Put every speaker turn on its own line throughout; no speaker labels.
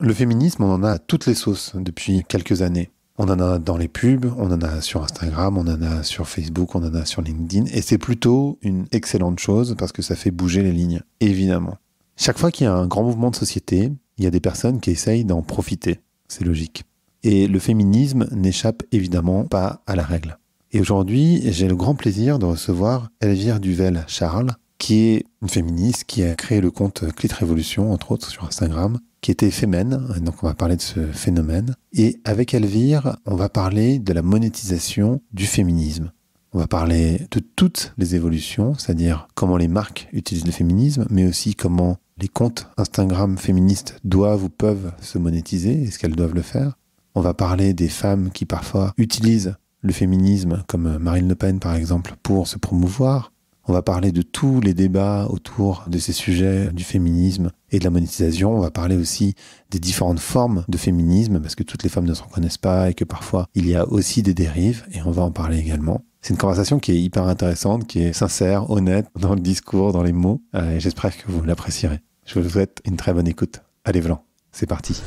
Le féminisme, on en a à toutes les sauces depuis quelques années. On en a dans les pubs, on en a sur Instagram, on en a sur Facebook, on en a sur LinkedIn. Et c'est plutôt une excellente chose parce que ça fait bouger les lignes, évidemment. Chaque fois qu'il y a un grand mouvement de société, il y a des personnes qui essayent d'en profiter. C'est logique. Et le féminisme n'échappe évidemment pas à la règle. Et aujourd'hui, j'ai le grand plaisir de recevoir Elvire Duvel-Charles, qui est une féministe qui a créé le compte Clit Révolution, entre autres sur Instagram, qui était fémène, donc on va parler de ce phénomène. Et avec Elvire, on va parler de la monétisation du féminisme. On va parler de toutes les évolutions, c'est-à-dire comment les marques utilisent le féminisme, mais aussi comment les comptes Instagram féministes doivent ou peuvent se monétiser, est-ce qu'elles doivent le faire. On va parler des femmes qui parfois utilisent le féminisme, comme Marine Le Pen par exemple, pour se promouvoir. On va parler de tous les débats autour de ces sujets du féminisme et de la monétisation. On va parler aussi des différentes formes de féminisme, parce que toutes les femmes ne se reconnaissent pas et que parfois il y a aussi des dérives, et on va en parler également. C'est une conversation qui est hyper intéressante, qui est sincère, honnête dans le discours, dans les mots, et j'espère que vous l'apprécierez. Je vous souhaite une très bonne écoute. Allez, Vlan, c'est parti.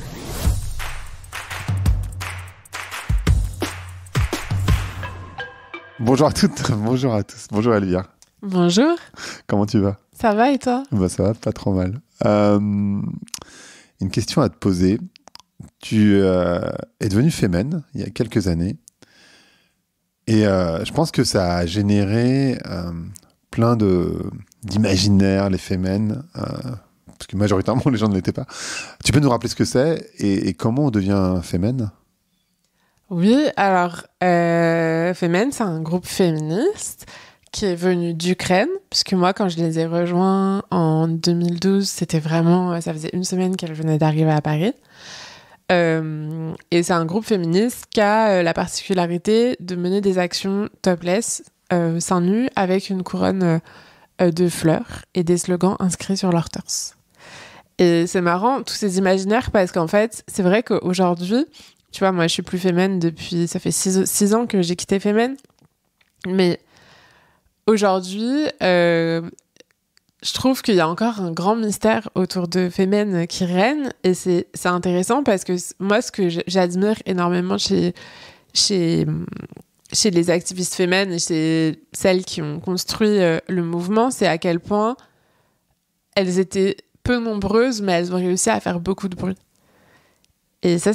Bonjour à toutes, bonjour à tous, bonjour Elvire.
Bonjour.
Comment tu vas ?
Ça va et toi ?
Bah ça va, pas trop mal. Une question à te poser. Tu es devenue fémène il y a quelques années et je pense que ça a généré plein d'imaginaires, les fémènes, parce que majoritairement les gens ne l'étaient pas. Tu peux nous rappeler ce que c'est et comment on devient fémène ?
Oui, alors Femen, c'est un groupe féministe qui est venu d'Ukraine, puisque moi, quand je les ai rejoints en 2012, c'était vraiment, ça faisait une semaine qu'elles venaient d'arriver à Paris. Et c'est un groupe féministe qui a la particularité de mener des actions topless, seins nus, avec une couronne de fleurs et des slogans inscrits sur leur torse. Et c'est marrant, tous ces imaginaires, parce qu'en fait, c'est vrai qu'aujourd'hui, tu vois, moi, je suis plus fémène depuis... Ça fait 6 ans que j'ai quitté Femen. Mais aujourd'hui, je trouve qu'il y a encore un grand mystère autour de Femen qui règne. Et c'est intéressant parce que moi, ce que j'admire énormément chez les activistes fémènes et chez celles qui ont construit le mouvement, c'est à quel point elles étaient peu nombreuses, mais elles ont réussi à faire beaucoup de bruit. Et ça,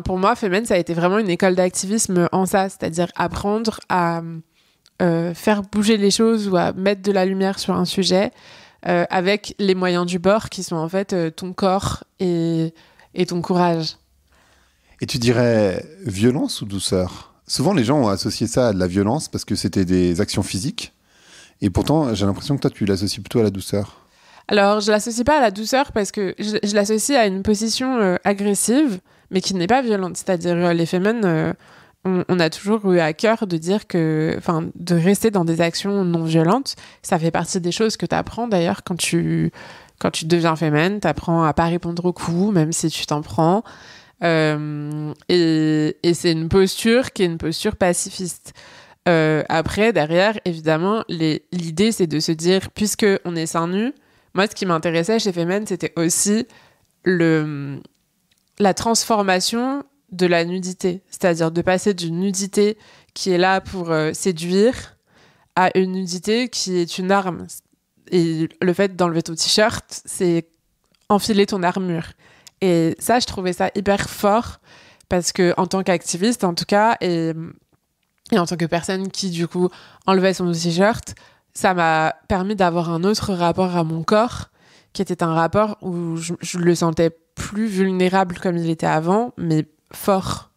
pour moi, Femen, ça a été vraiment une école d'activisme en ça, c'est-à-dire apprendre à faire bouger les choses ou à mettre de la lumière sur un sujet avec les moyens du bord qui sont en fait ton corps et ton courage.
Et tu dirais violence ou douceur ? Souvent, les gens ont associé ça à de la violence parce que c'était des actions physiques. Et pourtant, j'ai l'impression que toi, tu l'associes plutôt à la douceur.
Alors, je l'associe pas à la douceur parce que je l'associe à une position agressive, mais qui n'est pas violente. C'est-à-dire, les féminin, on a toujours eu à cœur de dire de rester dans des actions non violentes. Ça fait partie des choses que tu apprends d'ailleurs quand tu deviens féminin. Tu apprends à pas répondre aux coups, même si tu t'en prends. Et c'est une posture qui est une posture pacifiste. Après, derrière, évidemment, l'idée, c'est de se dire, puisque on est seins nus, moi, ce qui m'intéressait chez Femen, c'était aussi la transformation de la nudité. C'est-à-dire de passer d'une nudité qui est là pour séduire à une nudité qui est une arme. Et le fait d'enlever ton t-shirt, c'est enfiler ton armure. Et ça, je trouvais ça hyper fort parce que en tant qu'activiste, en tout cas, et en tant que personne qui, du coup, enlevait son t-shirt, ça m'a permis d'avoir un autre rapport à mon corps, qui était un rapport où je le sentais plus vulnérable comme il était avant, mais fort.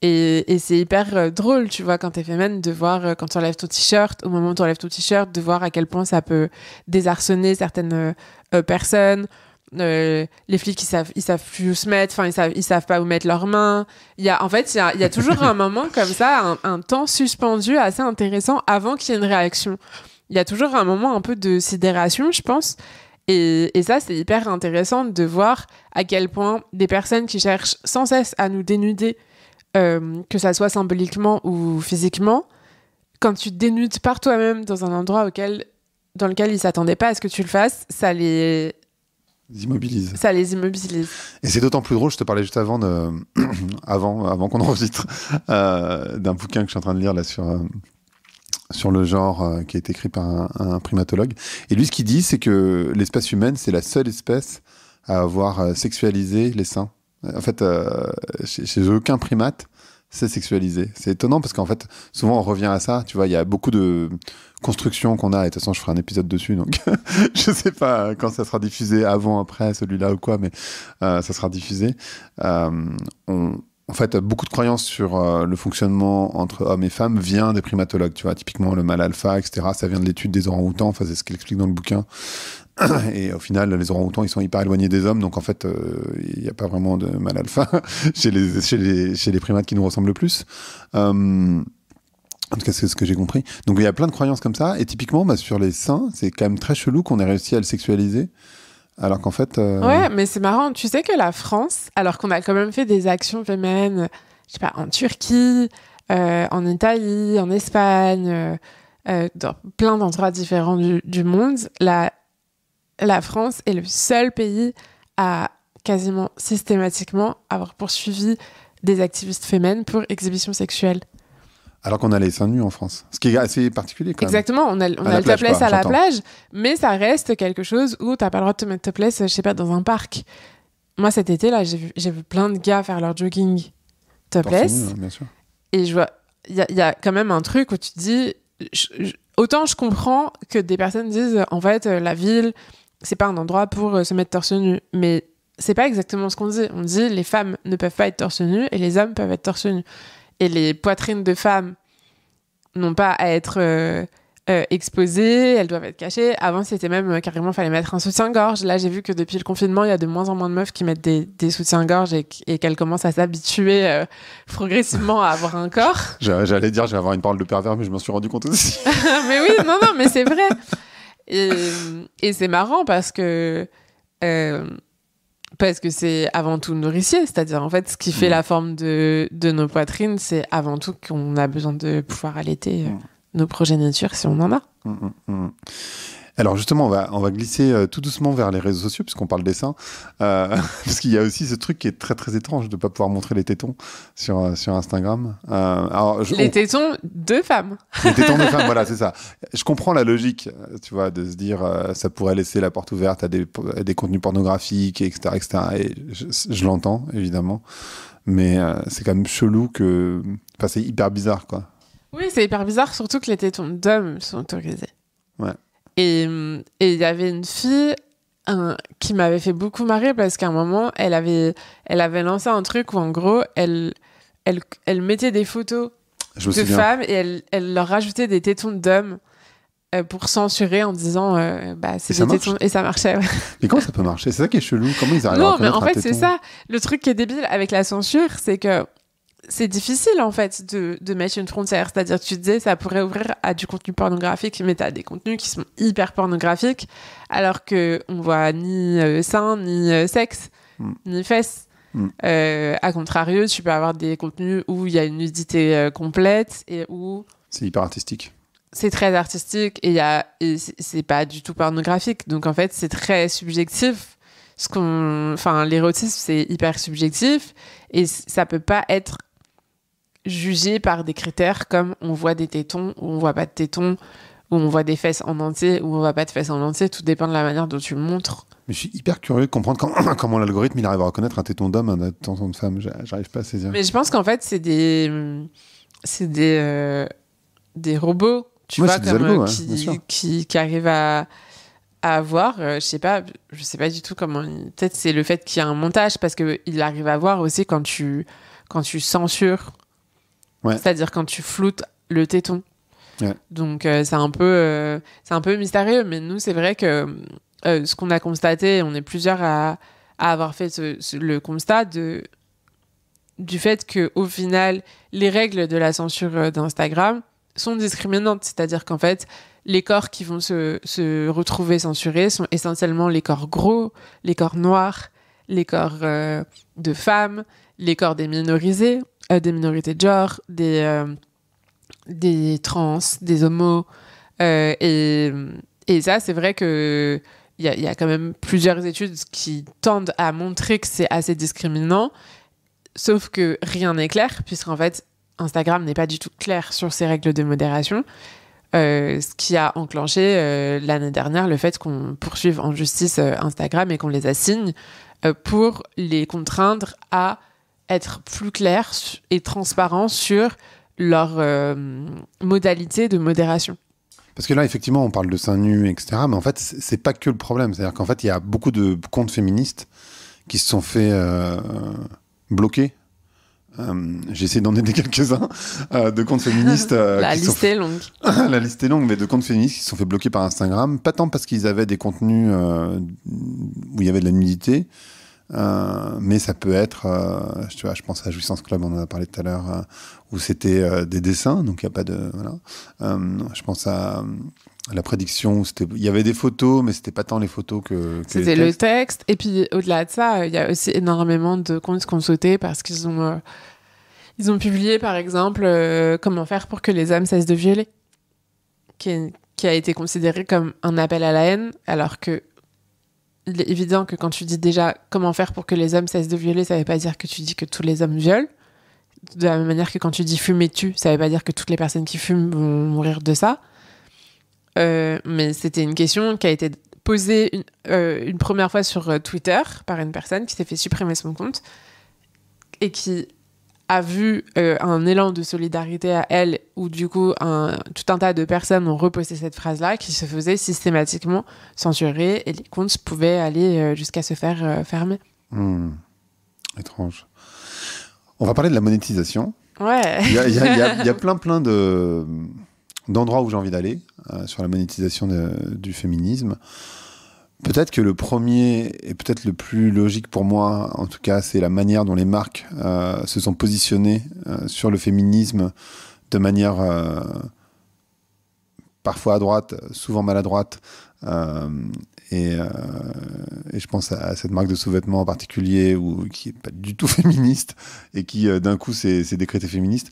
Et c'est hyper drôle, tu vois, quand t'es féminine, de voir, quand tu enlèves ton t-shirt, au moment où tu enlèves ton t-shirt, de voir à quel point ça peut désarçonner certaines personnes. Les flics, ils savent plus où se mettre, ils savent pas où mettre leurs mains. Il y a toujours un moment comme ça, un temps suspendu assez intéressant avant qu'il y ait une réaction. Il y a toujours un moment un peu de sidération, je pense. Et ça, c'est hyper intéressant de voir à quel point des personnes qui cherchent sans cesse à nous dénuder, que ça soit symboliquement ou physiquement, quand tu te dénudes par toi-même dans un endroit dans lequel ils s'attendaient pas à ce que tu le fasses, ça les
immobilise.
Ça les immobilise.
Et c'est d'autant plus drôle, je te parlais juste avant, avant qu'on enregistre, d'un bouquin que je suis en train de lire là sur le genre qui a été écrit par un primatologue. Et lui, ce qu'il dit, c'est que l'espèce humaine, c'est la seule espèce à avoir sexualisé les seins. En fait, chez aucun primate, c'est sexualisé. C'est étonnant parce qu'en fait, souvent on revient à ça. Tu vois, il y a beaucoup de constructions qu'on a. Et de toute façon, je ferai un épisode dessus. Donc, je sais pas quand ça sera diffusé, avant, après, celui-là ou quoi, mais ça sera diffusé. En fait, beaucoup de croyances sur le fonctionnement entre hommes et femmes vient des primatologues. Tu vois, typiquement le mâle alpha, etc. Ça vient de l'étude des orang-outans. Enfin, c'est ce qu'il explique dans le bouquin. Et au final, les orang-outans, ils sont hyper éloignés des hommes, donc en fait, il n'y a pas vraiment de mâle alpha chez les primates qui nous ressemblent le plus. En tout cas, c'est ce que j'ai compris. Donc il y a plein de croyances comme ça, et typiquement, sur les seins, c'est quand même très chelou qu'on ait réussi à le sexualiser, alors qu'en fait...
Ouais, mais c'est marrant. Tu sais que la France, alors qu'on a quand même fait des actions féminines, je sais pas, en Turquie, en Italie, en Espagne, dans plein d'endroits différents du monde, la France est le seul pays à quasiment systématiquement avoir poursuivi des activistes féminines pour exhibition sexuelle.
Alors qu'on a les seins nus en France. Ce qui est assez particulier quand même.
Exactement, on a le topless à la plage, mais ça reste quelque chose où t'as pas le droit de te mettre topless, je sais pas, dans un parc. Moi, cet été, là, j'ai vu plein de gars faire leur jogging topless.
Bien sûr.
Et je vois, il y a quand même un truc où tu te dis... autant je comprends que des personnes disent, en fait, la ville... c'est pas un endroit pour se mettre torse nu, mais c'est pas exactement ce qu'on dit. On dit les femmes ne peuvent pas être torse nu et les hommes peuvent être torse nu. Et les poitrines de femmes n'ont pas à être exposées, elles doivent être cachées. Avant, c'était même carrément, fallait mettre un soutien-gorge. Là, j'ai vu que depuis le confinement, il y a de moins en moins de meufs qui mettent des soutiens-gorge et qu'elles commencent à s'habituer progressivement à avoir un corps.
J'allais dire, je vais avoir une parole de pervers, mais je m'en suis rendu compte aussi.
Mais oui, non, mais c'est vrai. Et c'est marrant parce que c'est avant tout nourricier, c'est-à-dire en fait ce qui fait la forme de nos poitrines, c'est avant tout qu'on a besoin de pouvoir allaiter nos progénitures si on en a.
Alors justement, on va glisser tout doucement vers les réseaux sociaux puisqu'on parle des seins, parce qu'il y a aussi ce truc qui est très très étrange de ne pas pouvoir montrer les tétons sur Instagram.
Les tétons de femmes.
Les tétons de femmes, voilà, c'est ça. Je comprends la logique, tu vois, de se dire ça pourrait laisser la porte ouverte à des contenus pornographiques, etc., etc. Et je l'entends évidemment, mais c'est quand même chelou que, enfin, c'est hyper bizarre, quoi.
Oui, c'est hyper bizarre, surtout que les tétons d'hommes sont autorisés.
Ouais.
Et il y avait une fille qui m'avait fait beaucoup marrer parce qu'à un moment, elle avait lancé un truc où en gros, elle mettait des photos de femmes et elle leur rajoutait des tétons d'hommes pour censurer en disant c'est des tétons. Et ça marchait. Ouais.
Mais comment ça peut marcher? C'est ça qui est chelou. Comment ils arrivent à reconnaître un téton?
Non, mais en fait, c'est ça. Le truc qui est débile avec la censure, c'est que c'est difficile en fait de mettre une frontière, c'est-à-dire que tu disais ça pourrait ouvrir à du contenu pornographique, mais t'as des contenus qui sont hyper pornographiques alors que on voit ni seins, ni sexe, ni fesses. À contrario, tu peux avoir des contenus où il y a une nudité complète et où
c'est hyper artistique.
C'est très artistique et c'est pas du tout pornographique, donc en fait c'est très subjectif. L'érotisme c'est hyper subjectif et ça peut pas être jugé par des critères comme on voit des tétons ou on voit pas de tétons, ou on voit des fesses en entier ou on voit pas de fesses en entier, tout dépend de la manière dont tu le montres.
Mais je suis hyper curieux de comprendre comment l'algorithme il arrive à reconnaître un téton d'homme, un téton de femme. J'arrive pas à saisir.
Mais je pense qu'en fait c'est des robots, tu vois, comme
algos,
qui arrivent à voir, je sais pas du tout comment. Peut-être c'est le fait qu'il y a un montage parce que il arrive à voir aussi quand tu censures. Ouais. C'est-à-dire quand tu floutes le téton. Ouais. Donc c'est un peu mystérieux, mais nous c'est vrai que ce qu'on a constaté, on est plusieurs à avoir fait le constat du fait que au final les règles de la censure d'Instagram sont discriminantes, c'est-à-dire qu'en fait les corps qui vont se retrouver censurés sont essentiellement les corps gros, les corps noirs, les corps de femmes, les corps des minorités de genre, des trans, des homos. Et ça, c'est vrai que il y a quand même plusieurs études qui tendent à montrer que c'est assez discriminant, sauf que rien n'est clair, puisqu'en fait, Instagram n'est pas du tout clair sur ses règles de modération, ce qui a enclenché l'année dernière le fait qu'on poursuive en justice Instagram et qu'on les assigne pour les contraindre à être plus clairs et transparents sur leurs modalités de modération.
Parce que là, effectivement, on parle de seins nus, etc. Mais en fait, c'est pas que le problème. C'est-à-dire qu'en fait, il y a beaucoup de comptes féministes qui se sont fait bloquer. J'ai essayé d'en aider quelques-uns de comptes féministes.
La liste est longue.
La liste est longue, mais de comptes féministes qui se sont fait bloquer par Instagram. Pas tant parce qu'ils avaient des contenus où il y avait de la nudité, mais ça peut être, tu vois, je pense à Jouissance Club, on en a parlé tout à l'heure, où c'était des dessins, donc il n'y a pas de... Voilà. Je pense à la prédiction, où il y avait des photos, mais c'était pas tant les photos que
c'était le texte. Et puis au-delà de ça, il y a aussi énormément de comptes qui ont sauté parce qu'ils ont publié, par exemple, comment faire pour que les hommes cessent de violer, qui a été considéré comme un appel à la haine, alors que il est évident que quand tu dis déjà comment faire pour que les hommes cessent de violer, ça veut pas dire que tu dis que tous les hommes violent. De la même manière que quand tu dis fumer tue, ça veut pas dire que toutes les personnes qui fument vont mourir de ça. Mais c'était une question qui a été posée une première fois sur Twitter par une personne qui s'est fait supprimer son compte et qui a vu un élan de solidarité à elle où du coup tout un tas de personnes ont reposté cette phrase-là qui se faisait systématiquement censurer et les comptes pouvaient aller jusqu'à se faire fermer.
Étrange. On va parler de la monétisation.
Ouais.
Il y a plein d'endroits où j'ai envie d'aller sur la monétisation du féminisme. Peut-être que le premier, et peut-être le plus logique pour moi, en tout cas, c'est la manière dont les marques se sont positionnées sur le féminisme de manière parfois à droite, souvent maladroite. Et je pense à cette marque de sous-vêtements en particulier qui n'est pas du tout féministe et qui, d'un coup, s'est décrétée féministe.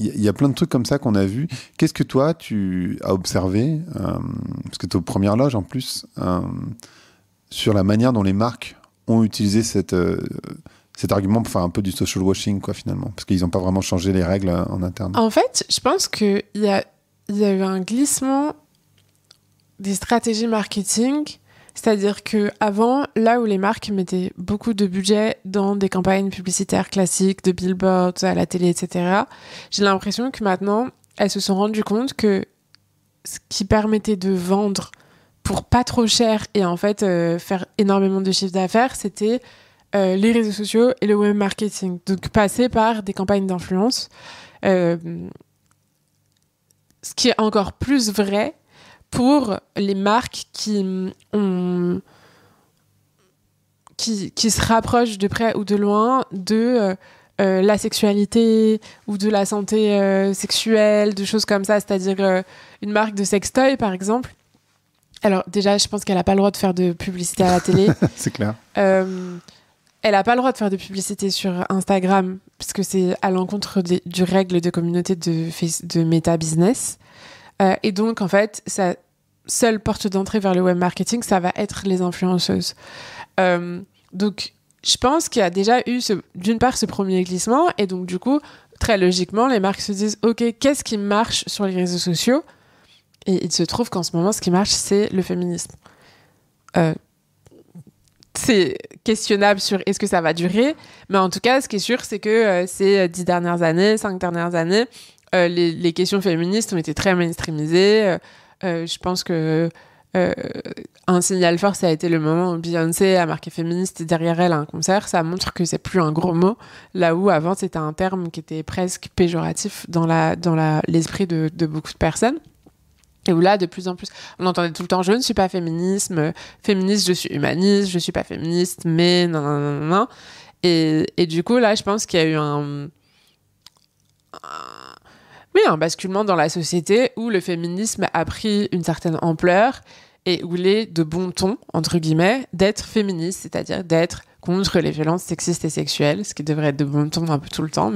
Il y a plein de trucs comme ça qu'on a vus. Qu'est-ce que toi, tu as observé, parce que tu es aux premières loges en plus, sur la manière dont les marques ont utilisé cet argument pour faire un peu du social washing, quoi, finalement, parce qu'ils n'ont pas vraiment changé les règles en interne.
En fait, je pense qu'il y a eu un glissement des stratégies marketing, c'est-à-dire que avant, là où les marques mettaient beaucoup de budget dans des campagnes publicitaires classiques, de billboards, à la télé, etc., j'ai l'impression que maintenant, elles se sont rendues compte que ce qui permettait de vendre pour pas trop cher et en fait faire énormément de chiffre d'affaires, c'était les réseaux sociaux et le web marketing. Donc passer par des campagnes d'influence, ce qui est encore plus vrai pour les marques qui se rapprochent de près ou de loin de la sexualité ou de la santé sexuelle, de choses comme ça. C'est-à-dire une marque de sextoy, par exemple. Alors déjà, je pense qu'elle n'a pas le droit de faire de publicité à la télé.
C'est clair.
Elle n'a pas le droit de faire de publicité sur Instagram, parce que c'est à l'encontre du règle de communauté de Meta Business. Et donc, en fait, sa seule porte d'entrée vers le web marketing, ça va être les influenceuses. Donc, je pense qu'il y a déjà eu, d'une part, ce premier glissement. Et donc, du coup, très logiquement, les marques se disent « Ok, qu'est-ce qui marche sur les réseaux sociaux ?» Et il se trouve qu'en ce moment, ce qui marche, c'est le féminisme. C'est questionnable sur est-ce que ça va durer. Mais en tout cas, ce qui est sûr, c'est que ces 5 dernières années, les questions féministes ont été très mainstreamisées. Je pense que un signal fort, ça a été le moment où Beyoncé a marqué féministe et derrière elle un concert. Ça montre que c'est plus un gros mot, là où avant c'était un terme qui était presque péjoratif dans l'esprit de beaucoup de personnes. Et où là, de plus en plus, on entendait tout le temps « je ne suis pas féministe, je suis humaniste, je suis pas féministe, mais non, non, non, non. » Et du coup, là, je pense qu'il y a eu un basculement dans la société où le féminisme a pris une certaine ampleur et où il est de bon ton, entre guillemets, d'être féministe, c'est-à-dire d'être contre les violences sexistes et sexuelles, ce qui devrait être de bon ton un peu tout le temps,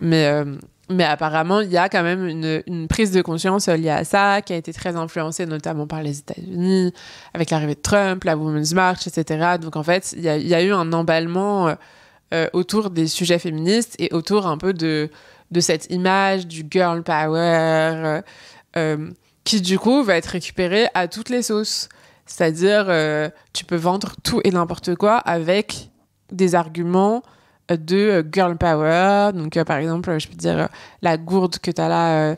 mais Mais apparemment, il y a quand même une prise de conscience liée à ça, qui a été très influencée notamment par les États-Unis, avec l'arrivée de Trump, la Women's March, etc. Donc en fait, il y a eu un emballement autour des sujets féministes et autour un peu de cette image du girl power qui du coup va être récupérée à toutes les sauces. C'est-à-dire, tu peux vendre tout et n'importe quoi avec des arguments de girl power. Donc, par exemple, je peux te dire, la gourde que tu as là,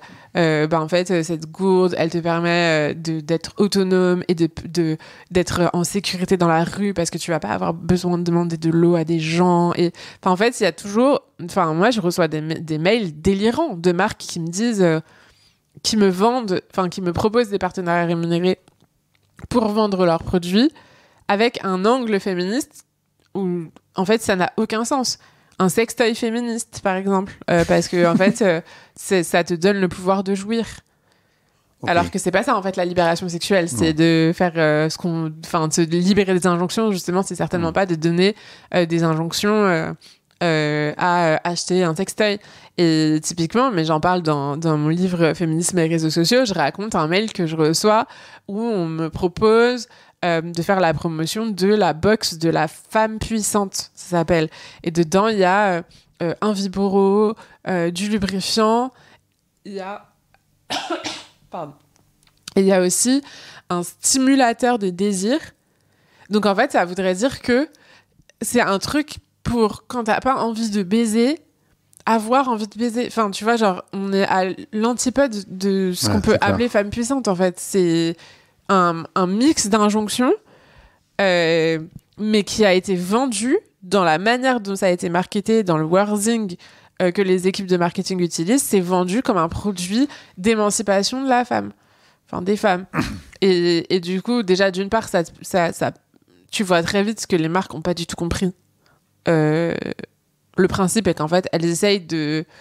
en fait, cette gourde, elle te permet d'être autonome et d'être en sécurité dans la rue parce que tu vas pas avoir besoin de demander de l'eau à des gens. Et, en fait, il y a toujours... Enfin, moi, je reçois des mails délirants de marques qui me disent... qui me vendent... Enfin, qui me proposent des partenariats rémunérés pour vendre leurs produits avec un angle féministe où, en fait, ça n'a aucun sens. Un sextoy féministe, par exemple, parce que, en fait, ça te donne le pouvoir de jouir. Okay. Alors que c'est pas ça, en fait, la libération sexuelle. C'est de faire de se libérer des injonctions, justement, c'est certainement pas de donner des injonctions à acheter un sextoy. Et typiquement, mais j'en parle dans mon livre Féminisme et réseaux sociaux, je raconte un mail que je reçois où on me propose de faire la promotion de la box de la femme puissante, ça s'appelle. Et dedans, il y a un Viboro, du lubrifiant, il y a... Pardon. Et il y a aussi un stimulateur de désir. Donc, en fait, ça voudrait dire que c'est un truc pour quand t'as pas envie de baiser, avoir envie de baiser. Enfin, tu vois, genre, on est à l'antipode de ce qu'on peut appeler femme puissante, en fait. C'est un mix d'injonctions, mais qui a été vendu dans la manière dont ça a été marketé, dans le wording que les équipes de marketing utilisent, c'est vendu comme un produit d'émancipation de la femme, enfin des femmes. Et du coup, déjà, d'une part, ça, tu vois très vite que les marques n'ont pas du tout compris. Le principe est qu'en fait, elles essayent d'aller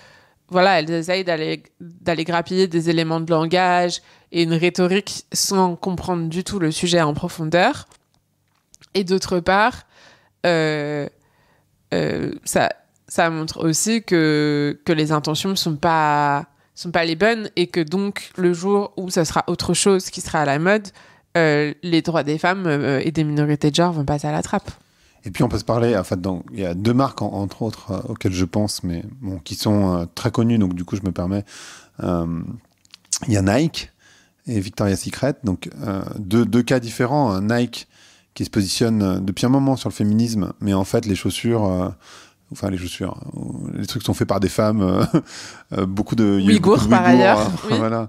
grappiller des éléments de langage et une rhétorique sans comprendre du tout le sujet en profondeur. Et d'autre part, ça montre aussi que les intentions sont pas les bonnes et que donc le jour où ça sera autre chose qui sera à la mode, les droits des femmes et des minorités de genre vont passer à la trappe.
Et puis on peut se parler, en fait, il y a deux marques entre autres auxquelles je pense, mais bon, qui sont très connues, donc du coup je me permets. Il y a Nike et Victoria's Secret, donc deux cas différents. Nike qui se positionne depuis un moment sur le féminisme, mais en fait les chaussures, les trucs sont faits par des femmes, beaucoup de
Ouïghours par ailleurs, oui.
Voilà,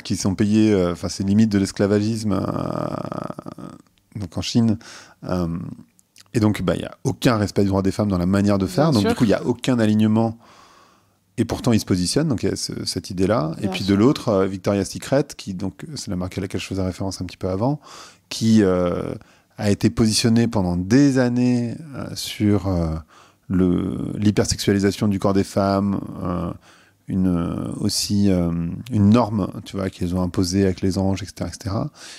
qui sont payés, c'est limite de l'esclavagisme, donc en Chine. Et donc, il n'y a aucun respect du droit des femmes dans la manière de faire. Bien donc, sûr. Du coup, il n'y a aucun alignement. Et pourtant, ils se positionnent. Donc, il y a cette idée-là. Bien et puis, sûr. De l'autre, Victoria's Secret, qui, donc, c'est la marque à laquelle je faisais référence un petit peu avant, qui a été positionnée pendant des années sur l'hypersexualisation du corps des femmes, une norme, tu vois, qu'ils ont imposée avec les anges, etc., etc.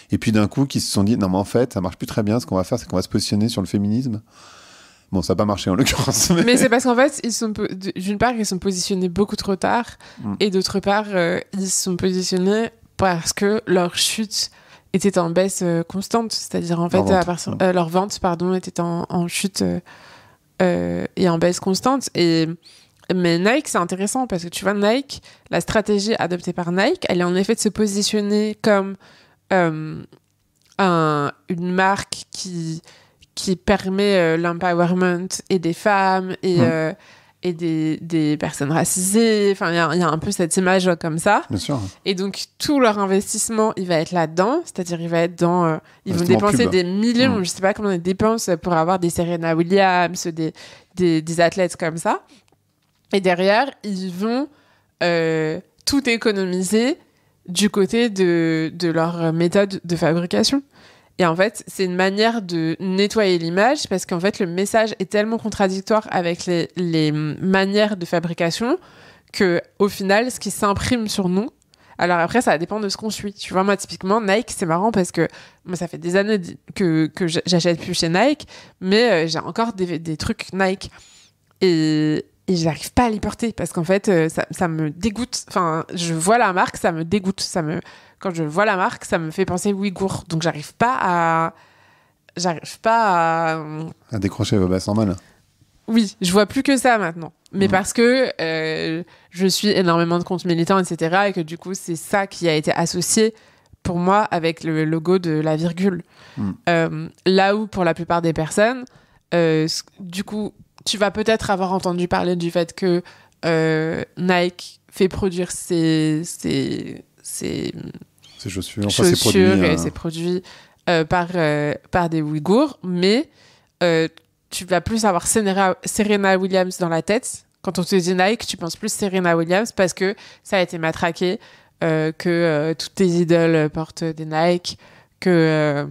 Et puis d'un coup, qui se sont dit, non mais en fait, ça marche plus très bien, ce qu'on va faire, c'est qu'on va se positionner sur le féminisme. Bon, ça n'a pas marché en l'occurrence. Mais
c'est parce qu'en fait, d'une part, ils sont positionnés beaucoup trop tard, et d'autre part, ils se sont positionnés parce que leur chute était en baisse constante, c'est-à-dire en fait, leur vente, était en chute et en baisse constante, Mais Nike, c'est intéressant parce que tu vois, Nike, la stratégie adoptée par Nike, elle est en effet de se positionner comme une marque qui permet l'empowerment et des femmes et des personnes racisées. Enfin, il y a un peu cette image comme ça.
Bien sûr. Et
donc, tout leur investissement, il va être là-dedans. C'est-à-dire, il va être dans... ils vont dépenser des millions, je sais pas combien ils dépensent pour avoir des Serena Williams, des athlètes comme ça. Et derrière, ils vont tout économiser du côté de leur méthode de fabrication. Et en fait, c'est une manière de nettoyer l'image parce qu'en fait, le message est tellement contradictoire avec les manières de fabrication qu'au final, ce qui s'imprime sur nous... Alors après, ça dépend de ce qu'on suit. Tu vois, moi, typiquement, Nike, c'est marrant parce que moi, ça fait des années que j'achète plus chez Nike, mais j'ai encore des trucs Nike. Et et j'arrive pas à les porter parce qu'en fait, ça me dégoûte. Enfin, je vois la marque, ça me dégoûte. Quand je vois la marque, ça me fait penser Ouïghour. Donc, j'arrive pas à...
À décrocher, bah, c'est normal.
Oui, je vois plus que ça maintenant. Mais parce que je suis énormément de comptes militants, etc. Et que du coup, c'est ça qui a été associé pour moi avec le logo de la virgule. Là où, pour la plupart des personnes, du coup, tu vas peut-être avoir entendu parler du fait que Nike fait produire ses
chaussures,
enfin, ses produits, et ses produits par des Ouïghours, mais tu vas plus avoir Serena Williams dans la tête. Quand on te dit Nike, tu penses plus Serena Williams parce que ça a été matraqué, que toutes tes idoles portent des Nike, que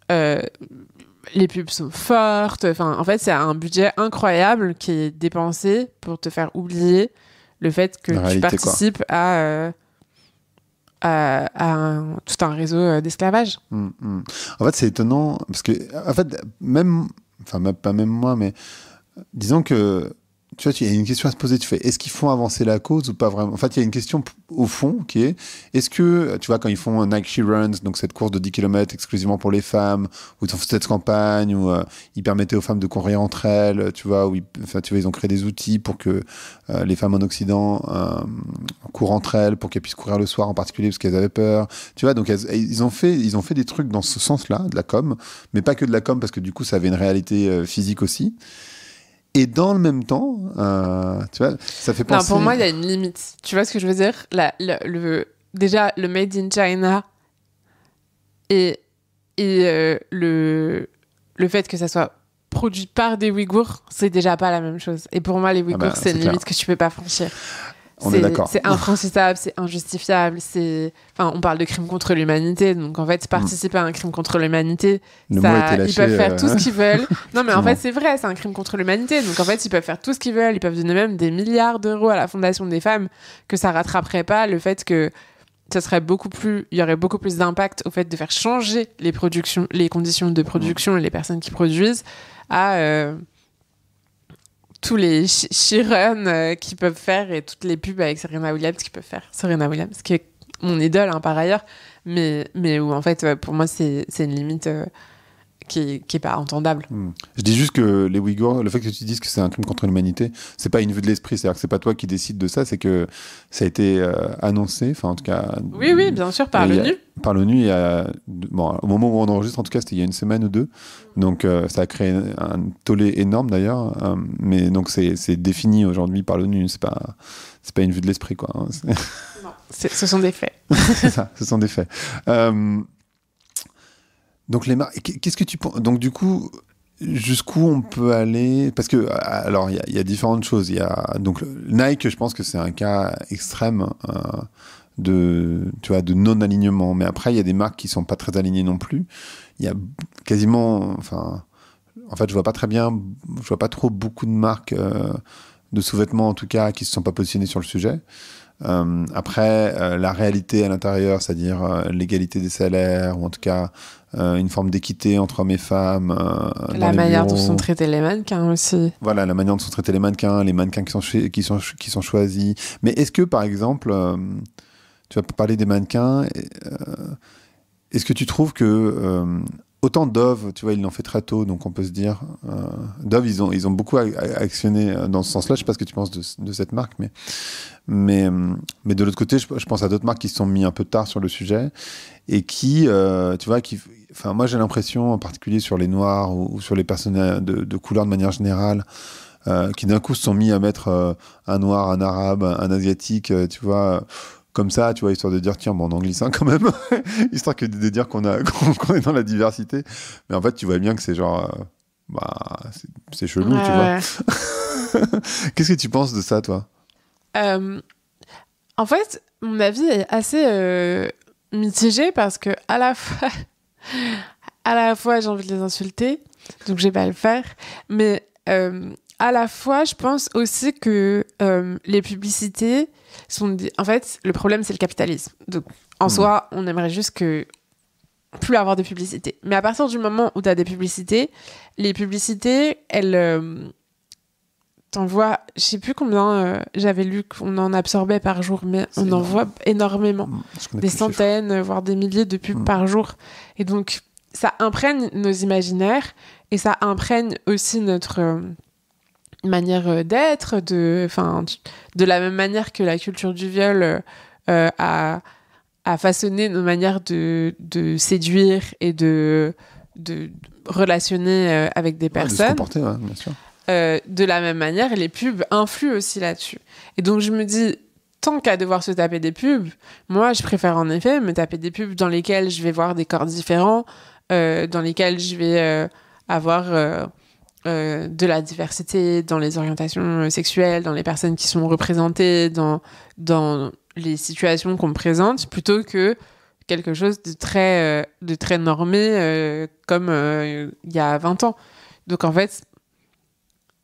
les pubs sont fortes. Enfin, en fait, c'est un budget incroyable qui est dépensé pour te faire oublier le fait que tu participes à tout un réseau d'esclavage.
En fait, c'est étonnant parce que, en fait, pas même moi, mais disons que, tu vois, il y a une question à se poser. Tu fais, est-ce qu'ils font avancer la cause ou pas vraiment? En fait, il y a une question au fond qui est, est-ce que, tu vois, quand ils font Nike She Runs, donc cette course de 10 km exclusivement pour les femmes, où ils ont fait cette campagne, où ils permettaient aux femmes de courir entre elles, tu vois, ils ont créé des outils pour que les femmes en Occident courent entre elles, pour qu'elles puissent courir le soir en particulier parce qu'elles avaient peur. Tu vois, donc ils ont fait des trucs dans ce sens-là, de la com, mais pas que de la com, parce que du coup, ça avait une réalité physique aussi. Et dans le même temps, tu vois, ça fait penser...
Non, pour moi, il y a une limite. Tu vois ce que je veux dire? Déjà, le Made in China et le fait que ça soit produit par des Ouïghours, c'est déjà pas la même chose. Et pour moi, les Ouïghours, c'est une limite que tu peux pas franchir.
On est d'accord.
C'est infranchissable, c'est injustifiable. Enfin, on parle de crime contre l'humanité, donc en fait, participer à un crime contre l'humanité,
ils peuvent
faire tout ce qu'ils veulent. Non, mais en fait, c'est vrai, c'est un crime contre l'humanité. Donc en fait, ils peuvent faire tout ce qu'ils veulent. Ils peuvent donner même des milliards d'euros à la Fondation des femmes, que ça rattraperait pas le fait que il y aurait beaucoup plus d'impact au fait de faire changer les conditions de production et les personnes qui produisent à tous les she-run qu'ils peuvent faire et toutes les pubs avec Serena Williams qu'ils peuvent faire. Serena Williams, qui est mon idole par ailleurs, mais où en fait, pour moi, c'est une limite qui est pas entendable.
Je dis juste que les Ouïghours, le fait que tu dises que c'est un crime contre l'humanité, c'est pas une vue de l'esprit, c'est-à-dire que c'est pas toi qui décides de ça, c'est que ça a été annoncé, enfin en tout cas...
Oui, bien sûr, par l'ONU.
Par l'ONU, au moment où on enregistre, en tout cas, c'était il y a une semaine ou deux, donc ça a créé un tollé énorme d'ailleurs, mais donc c'est défini aujourd'hui par l'ONU, c'est pas une vue de l'esprit, quoi. Hein,
non, ce sont des faits.
C'est ça, ce sont des faits. Donc qu'est-ce que tu penses? Donc du coup, jusqu'où on peut aller? Parce que alors il y a différentes choses. Il y a donc Nike, je pense que c'est un cas extrême de non-alignement. Mais après, il y a des marques qui sont pas très alignées non plus. Il y a quasiment, enfin, en fait, je vois pas trop beaucoup de marques de sous-vêtements en tout cas qui se sont pas positionnées sur le sujet. Après, la réalité à l'intérieur, c'est-à-dire l'égalité des salaires, ou en tout cas une forme d'équité entre hommes et femmes.
La manière dont sont traités les mannequins aussi.
Voilà, la manière dont sont traités les mannequins qui sont choisis. Mais est-ce que, par exemple, tu vas parler des mannequins, est-ce que tu trouves que... autant Dove, tu vois, ils l'ont fait très tôt, donc on peut se dire... Dove, ils ont beaucoup actionné dans ce sens-là. Je ne sais pas ce que tu penses de cette marque, mais de l'autre côté, je pense à d'autres marques qui se sont mis un peu tard sur le sujet et qui, tu vois, enfin, moi j'ai l'impression, en particulier sur les Noirs ou sur les personnes de couleur de manière générale, qui d'un coup se sont mis à mettre un Noir, un Arabe, un Asiatique, tu vois... comme ça, tu vois, histoire de dire, tiens, bon, on anglise quand même, histoire que de dire qu'on est dans la diversité. Mais en fait, tu vois bien que c'est genre, c'est chelou, tu vois. Qu'est-ce que tu penses de ça, toi?
En fait, mon avis est assez mitigé parce que à la fois, j'ai envie de les insulter, donc je vais pas le faire, mais à la fois, je pense aussi que les publicités en fait, le problème, c'est le capitalisme. Donc, en soi, on aimerait juste plus avoir de publicité. Mais à partir du moment où tu as des publicités, les publicités, elles t'en vois, je sais plus combien j'avais lu qu'on en absorbait par jour, mais on en voit énormément. Des centaines, voire des milliers de pubs par jour. Et donc, ça imprègne nos imaginaires et ça imprègne aussi notre manière d'être, de la même manière que la culture du viol a façonné nos manières de séduire et de relationner avec des personnes.
De se comporter, ouais, bien sûr.
De la même manière, les pubs influent aussi là-dessus. Et donc, je me dis, tant qu'à devoir se taper des pubs, moi, je préfère en effet me taper des pubs dans lesquelles je vais voir des corps différents, dans lesquelles je vais avoir de la diversité dans les orientations sexuelles, dans les personnes qui sont représentées, dans les situations qu'on me présente, plutôt que quelque chose de très normé comme il y a 20 ans. Donc, en fait,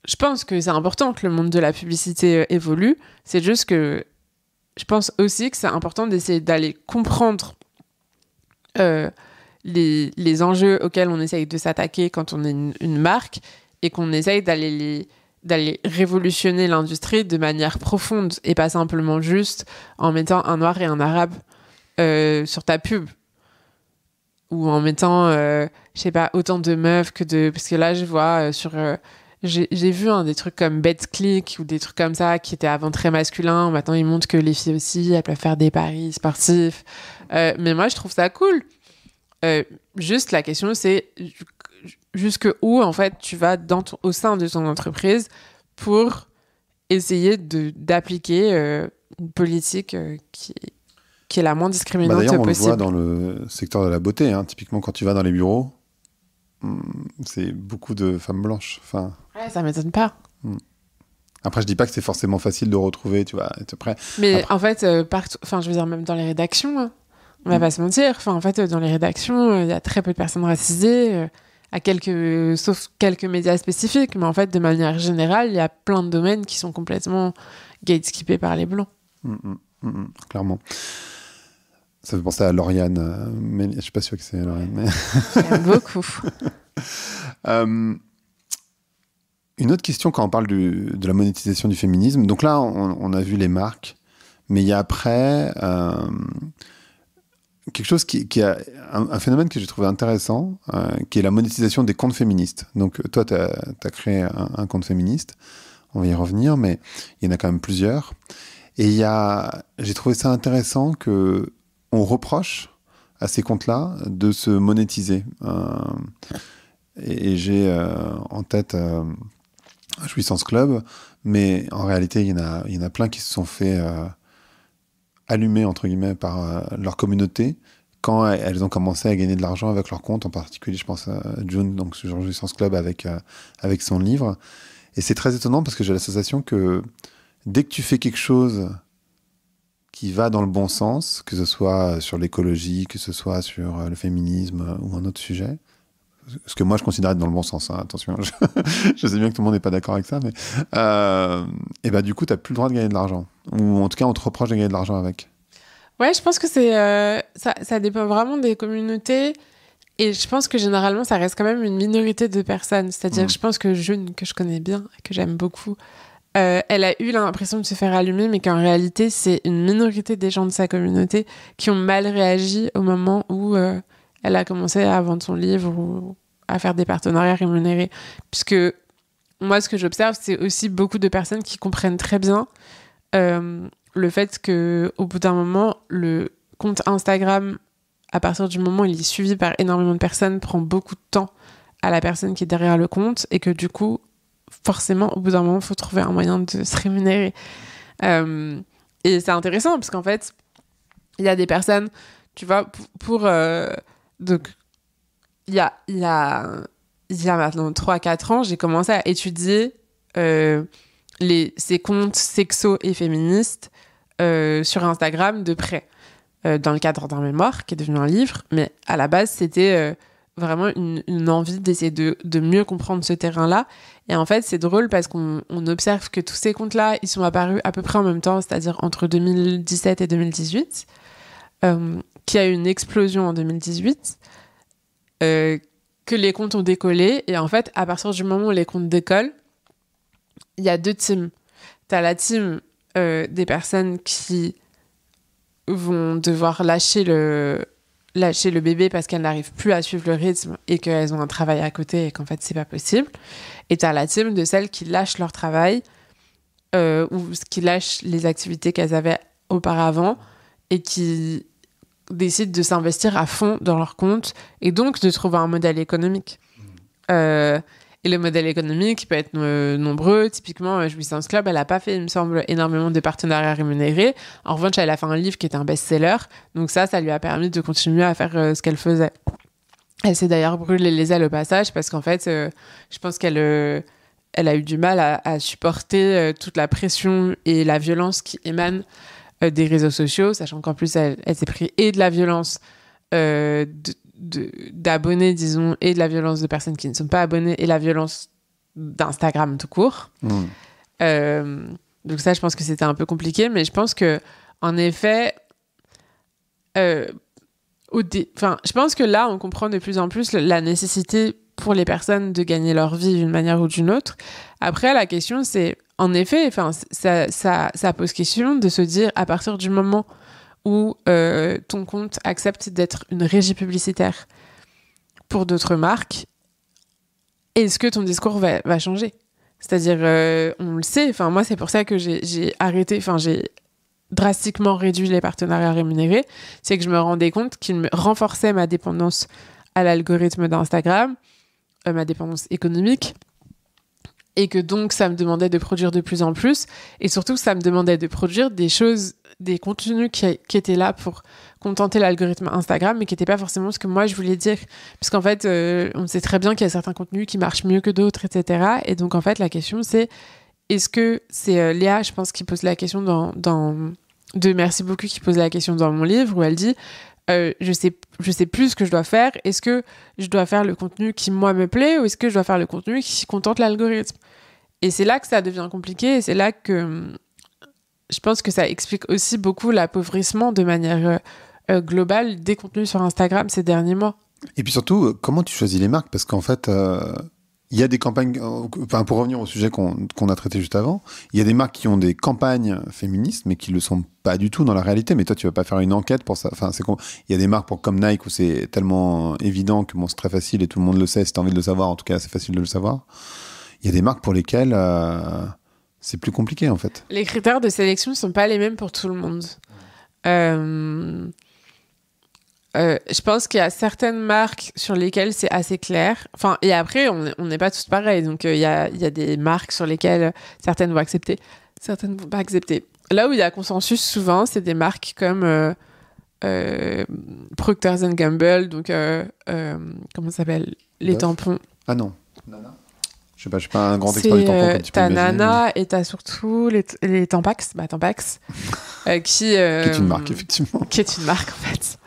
je pense que c'est important que le monde de la publicité évolue. C'est juste que je pense aussi que c'est important d'essayer d'aller comprendre les enjeux auxquels on essaye de s'attaquer quand on est une marque et qu'on essaye d'aller révolutionner l'industrie de manière profonde et pas simplement juste en mettant un noir et un arabe sur ta pub ou en mettant, je sais pas, autant de meufs que de... Parce que là, je vois j'ai vu des trucs comme BetClick ou des trucs comme ça qui étaient avant très masculins. Maintenant, ils montrent que les filles aussi, elles peuvent faire des paris sportifs. Mais moi, je trouve ça cool. Juste la question, c'est jusqu'où, en fait, tu vas au sein de ton entreprise pour essayer d'appliquer une politique qui est la moins discriminante possible.
D'ailleurs, on le voit dans le secteur de la beauté. Hein. Typiquement, quand tu vas dans les bureaux, c'est beaucoup de femmes blanches. Enfin...
Ouais, ça m'étonne pas.
Après, je dis pas que c'est forcément facile de retrouver, tu vois, après.
Mais en fait, partout, je veux dire, même dans les rédactions, hein, on va pas se mentir. En fait, dans les rédactions, il y a très peu de personnes racisées, sauf quelques médias spécifiques. Mais en fait, de manière générale, il y a plein de domaines qui sont complètement gatekeepés par les blancs.
Clairement. Ça fait penser à Lauriane, mais je suis pas sûr que c'est Lauriane. Mais...
J'aime beaucoup.
Une autre question quand on parle de la monétisation du féminisme. Donc là, on a vu les marques, mais il y a après quelque chose qui a un phénomène que j'ai trouvé intéressant, qui est la monétisation des comptes féministes. Donc toi, tu as créé un compte féministe, on va y revenir, mais il y en a quand même plusieurs. Et j'ai trouvé ça intéressant que on reproche à ces comptes-là de se monétiser. Et j'ai en tête Jouissance Club, mais en réalité, il y en a plein qui se sont fait allumer, entre guillemets, par leur communauté quand elles ont commencé à gagner de l'argent avec leur compte, en particulier, je pense à June, donc sur Jouissance Club avec son livre. Et c'est très étonnant parce que j'ai l'association que dès que tu fais quelque chose qui va dans le bon sens, que ce soit sur l'écologie, que ce soit sur le féminisme ou un autre sujet, ce que moi je considère être dans le bon sens, hein, attention, je sais bien que tout le monde n'est pas d'accord avec ça, mais et bah, du coup, tu n'as plus le droit de gagner de l'argent. Ou en tout cas, on te reproche de gagner de l'argent avec.
Ouais, je pense que ça dépend vraiment des communautés. Et je pense que généralement, ça reste quand même une minorité de personnes. C'est-à-dire que je pense que June, que je connais bien, que j'aime beaucoup, elle a eu l'impression de se faire allumer, mais qu'en réalité, c'est une minorité des gens de sa communauté qui ont mal réagi au moment où elle a commencé à vendre son livre ou à faire des partenariats rémunérés. Puisque moi, ce que j'observe, c'est aussi beaucoup de personnes qui comprennent très bien le fait qu'au bout d'un moment, le compte Instagram, à partir du moment où il est suivi par énormément de personnes, prend beaucoup de temps à la personne qui est derrière le compte et que du coup, forcément, au bout d'un moment, il faut trouver un moyen de se rémunérer. Et c'est intéressant parce qu'en fait, il y a des personnes, tu vois, donc, il y a maintenant 3-4 ans, j'ai commencé à étudier ces comptes sexo et féministes sur Instagram de près, dans le cadre d'un mémoire qui est devenu un livre. Mais à la base, c'était vraiment une envie d'essayer de mieux comprendre ce terrain-là. Et en fait, c'est drôle parce qu'on observe que tous ces comptes-là, ils sont apparus à peu près en même temps, c'est-à-dire entre 2017 et 2018, qu'il y a eu une explosion en 2018, que les comptes ont décollé. Et en fait, à partir du moment où les comptes décollent, il y a deux teams. T'as la team des personnes qui vont devoir lâcher le bébé parce qu'elles n'arrivent plus à suivre le rythme et qu'elles ont un travail à côté et qu'en fait, c'est pas possible. Et t'as la team de celles qui lâchent leur travail ou qui lâchent les activités qu'elles avaient auparavant et qui décident de s'investir à fond dans leur compte et donc de trouver un modèle économique. Et le modèle économique peut être nombreux. Typiquement, Jouissance Club, elle n'a pas fait, il me semble, énormément de partenariats rémunérés. En revanche, elle a fait un livre qui était un best-seller. Donc ça lui a permis de continuer à faire ce qu'elle faisait. Elle s'est d'ailleurs brûlé les ailes au passage parce qu'en fait, je pense qu'elle a eu du mal à supporter toute la pression et la violence qui émanent des réseaux sociaux, sachant qu'en plus, elle s'est pris et de la violence d'abonnés, disons, et de la violence de personnes qui ne sont pas abonnées et la violence d'Instagram tout court. Donc ça, je pense que c'était un peu compliqué, mais je pense que en effet, je pense que là, on comprend de plus en plus la nécessité pour les personnes de gagner leur vie d'une manière ou d'une autre. Après, la question, c'est, en effet, ça pose question de se dire, à partir du moment où ton compte accepte d'être une régie publicitaire pour d'autres marques, est-ce que ton discours va changer ? C'est-à-dire, on le sait, moi, c'est pour ça que j'ai arrêté, j'ai drastiquement réduit les partenariats rémunérés, c'est que je me rendais compte qu'ils me renforçaient ma dépendance à l'algorithme d'Instagram, ma dépendance économique, et que donc ça me demandait de produire de plus en plus, et surtout ça me demandait de produire des contenus qui étaient là pour contenter l'algorithme Instagram, mais qui n'étaient pas forcément ce que moi je voulais dire. Puisqu'en fait, on sait très bien qu'il y a certains contenus qui marchent mieux que d'autres, etc. Et donc en fait, la question c'est, est-ce que c'est Léa, je pense, qui pose la question de Merci beaucoup, qui pose la question dans mon livre, où elle dit je sais plus ce que je dois faire. Est-ce que je dois faire le contenu qui, moi, me plaît, ou est-ce que je dois faire le contenu qui contente l'algorithme ? Et c'est là que ça devient compliqué, et c'est là que je pense que ça explique aussi beaucoup l'appauvrissement de manière globale des contenus sur Instagram ces derniers mois.
Et puis surtout, comment tu choisis les marques ? Parce qu'en fait, il y a des campagnes, pour revenir au sujet qu'on a traité juste avant, il y a des marques qui ont des campagnes féministes, mais qui ne le sont pas du tout dans la réalité. Mais toi, tu ne vas pas faire une enquête pour ça. Il y a des marques comme Nike où c'est tellement évident que c'est très facile et tout le monde le sait. Si tu as envie de le savoir, en tout cas, c'est facile de le savoir. Il y a des marques pour lesquelles c'est plus compliqué, en fait.
Les critères de sélection ne sont pas les mêmes pour tout le monde. Je pense qu'il y a certaines marques sur lesquelles c'est assez clair. Et après, on n'est pas tous pareils. Donc, il y a des marques sur lesquelles certaines vont accepter, certaines ne vont pas accepter. Là où il y a consensus, souvent, c'est des marques comme Procter & Gamble. Donc, comment ça s'appelle ? Les tampons.
Ah non. Nana ? Je sais pas, je suis pas un grand expert du tampon comme tu peux imaginer.
T'as Nana et t'as surtout les Tampax. Tampax. Qui est
une marque, effectivement.
Qui est une marque, en fait.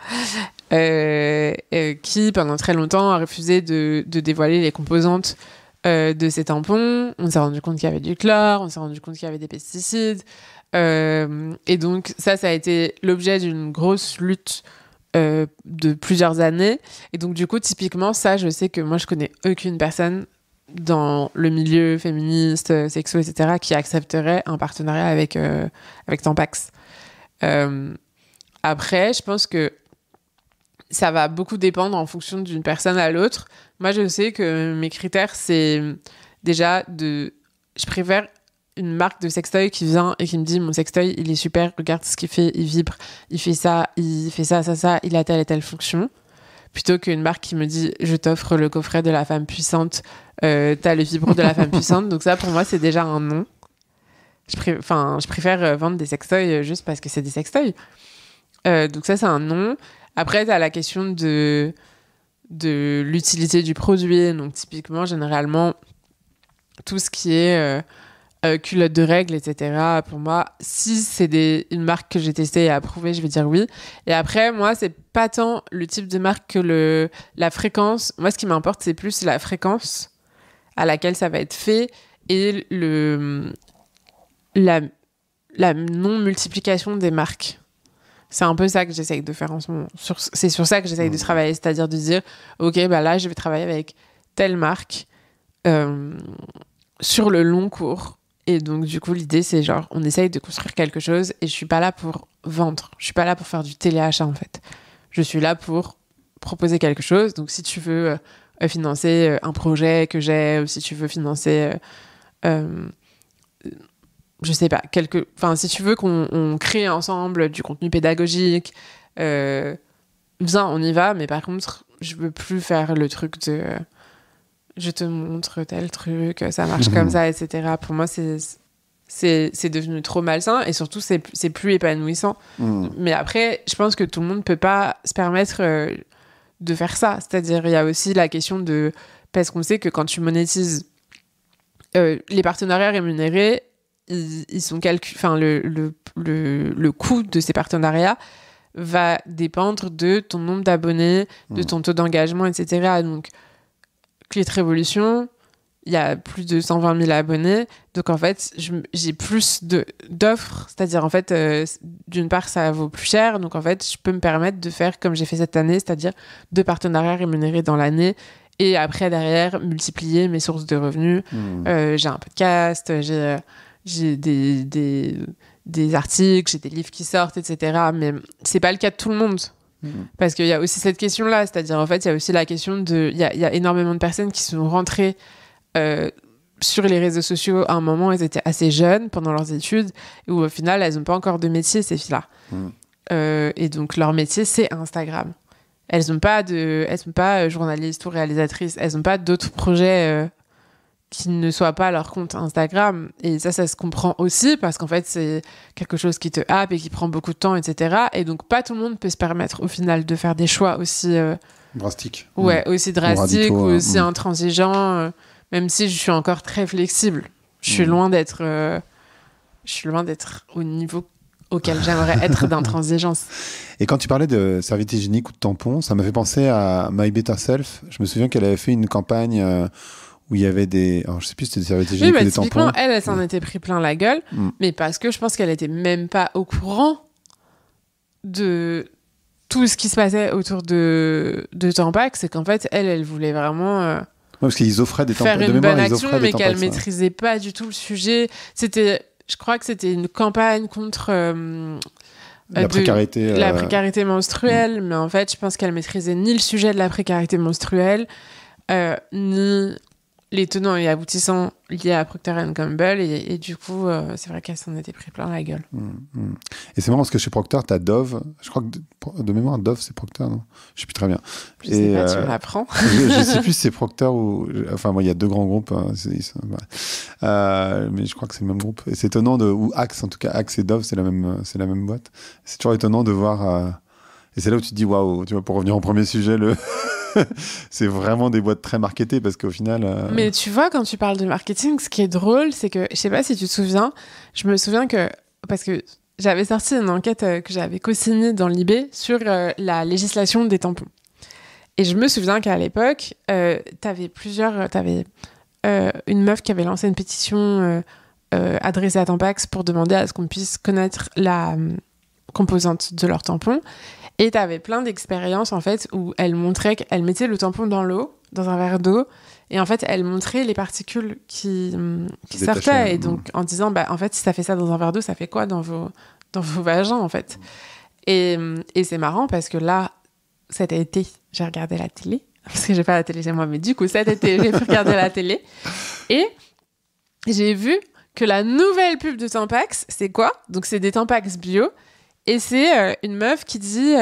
Qui, pendant très longtemps, a refusé de dévoiler les composantes de ces tampons. On s'est rendu compte qu'il y avait du chlore, on s'est rendu compte qu'il y avait des pesticides. Et donc, ça a été l'objet d'une grosse lutte de plusieurs années. Et donc, du coup, typiquement, ça, je sais que moi, je connais aucune personne dans le milieu féministe, sexo, etc., qui accepterait un partenariat avec Tampax. Après, je pense que ça va beaucoup dépendre en fonction d'une personne à l'autre. Moi, je sais que mes critères, c'est déjà je préfère une marque de sextoy qui vient et qui me dit mon sextoy, il est super, regarde ce qu'il fait, il vibre, il fait ça, ça, il a telle et telle fonction. Plutôt qu'une marque qui me dit je t'offre le coffret de la femme puissante, t'as le vibro de la femme puissante. Donc ça, pour moi, c'est déjà un non. Je préfère vendre des sextoys juste parce que c'est des sextoys. Donc ça, c'est un non. Après, t'as la question de l'utilité du produit. Donc typiquement, généralement, tout ce qui est culotte de règles, etc. Pour moi, si c'est une marque que j'ai testée et approuvée, je vais dire oui. Et après, moi, c'est pas tant le type de marque que la fréquence. Moi, ce qui m'importe, c'est plus la fréquence à laquelle ça va être fait et la non-multiplication des marques. C'est un peu ça que j'essaye de faire en ce moment. C'est sur ça que j'essaye de travailler, c'est-à-dire de dire, OK, là, je vais travailler avec telle marque sur le long cours. Et donc, du coup, l'idée, c'est genre, on essaye de construire quelque chose et je suis pas là pour vendre. Je suis pas là pour faire du téléachat, en fait. Je suis là pour proposer quelque chose. Donc, si tu veux financer un projet que j'ai, ou si tu veux financer, je sais pas, si tu veux qu'on crée ensemble du contenu pédagogique, viens, on y va. Mais par contre, je veux plus faire le truc de je te montre tel truc, ça marche comme ça, etc. Pour moi, c'est devenu trop malsain et surtout, c'est plus épanouissant. Mais après, je pense que tout le monde peut pas se permettre de faire ça. C'est-à-dire, il y a aussi la question de... Parce qu'on sait que quand tu monétises les partenariats rémunérés, ils sont le coût de ces partenariats va dépendre de ton nombre d'abonnés, de ton taux d'engagement, etc. Donc, Clé Révolution, il y a plus de 120 000 abonnés. Donc, en fait, j'ai plus d'offres. C'est-à-dire, en fait, d'une part, ça vaut plus cher. Donc, en fait, je peux me permettre de faire comme j'ai fait cette année, c'est-à-dire 2 partenariats rémunérés dans l'année. Et après, derrière, multiplier mes sources de revenus. J'ai un podcast, j'ai des articles, j'ai des livres qui sortent, etc. Mais c'est pas le cas de tout le monde. Parce qu'il y a aussi cette question-là. C'est-à-dire, en fait, il y a aussi la question de... Il y a énormément de personnes qui sont rentrées sur les réseaux sociaux à un moment, elles étaient assez jeunes pendant leurs études, et où au final, elles n'ont pas encore de métier, ces filles-là. Et donc, leur métier, c'est Instagram. Elles n'ont pas journalistes ou réalisatrices, elles n'ont pas d'autres projets qui ne soient pas leur compte Instagram. Et ça se comprend aussi, parce qu'en fait, c'est quelque chose qui te happe et qui prend beaucoup de temps, etc. Et donc, pas tout le monde peut se permettre, au final, de faire des choix aussi...
drastiques.
Ouais, aussi drastiques,
ou
aussi intransigeants, même si je suis encore très flexible. Je suis loin d'être au niveau auquel j'aimerais être d'intransigeance.
Et quand tu parlais de serviettes hygiéniques ou de tampons, ça m'a fait penser à My Better Self. Je me souviens qu'elle avait fait une campagne où il y avait des... Alors, je sais plus si c'était des serviettes hygiéniques ou des tampons.
Elle s'en était pris plein la gueule, mais parce que je pense qu'elle était même pas au courant de tout ce qui se passait autour de Tampax. C'est qu'en fait, elle voulait vraiment...
parce qu'ils offraient des tampons.
Faire une bonne action, mais qu'elle maîtrisait pas du tout le sujet. Je crois que c'était une campagne contre...
la
précarité menstruelle, mais en fait, je pense qu'elle maîtrisait ni le sujet de la précarité menstruelle, ni les tenants et aboutissants liés à Procter & Gamble, et du coup, c'est vrai qu'elle s'en était pris plein la gueule.
Et c'est marrant parce que chez Procter, t'as Dove. Je crois que de mémoire, Dove, c'est Procter, non? Je sais plus très bien.
Je sais pas, tu me l'apprends.
je sais plus si c'est Procter ou... Enfin, moi, il y a 2 grands groupes. Hein, mais je crois que c'est le même groupe. Et c'est étonnant ou Axe, en tout cas, Axe et Dove, c'est la même boîte. C'est toujours étonnant de voir... Et c'est là où tu te dis, waouh, tu vois, pour revenir au premier sujet, c'est vraiment des boîtes très marketées, parce qu'au final...
Mais tu vois, quand tu parles de marketing, ce qui est drôle, c'est que, je sais pas si tu te souviens, je me souviens que, parce que j'avais sorti une enquête que j'avais co-signée dans l'IB sur la législation des tampons. Et je me souviens qu'à l'époque, t'avais une meuf qui avait lancé une pétition adressée à Tampax pour demander à ce qu'on puisse connaître la composante de leur tampon. Et t'avais plein d'expériences, en fait, où elle montrait qu'elle mettait le tampon dans l'eau, dans un verre d'eau, et en fait, elle montrait les particules qui sortaient. Et donc, en disant, en fait, si ça fait ça dans un verre d'eau, ça fait quoi dans vos vagins, en fait? Et c'est marrant, parce que là, cet été, j'ai regardé la télé, parce que j'ai pas la télé chez moi, mais du coup, cet été, j'ai pu regarder la télé, et j'ai vu que la nouvelle pub de Tampax, c'est quoi? Donc, c'est des Tampax bio. Et c'est une meuf qui dit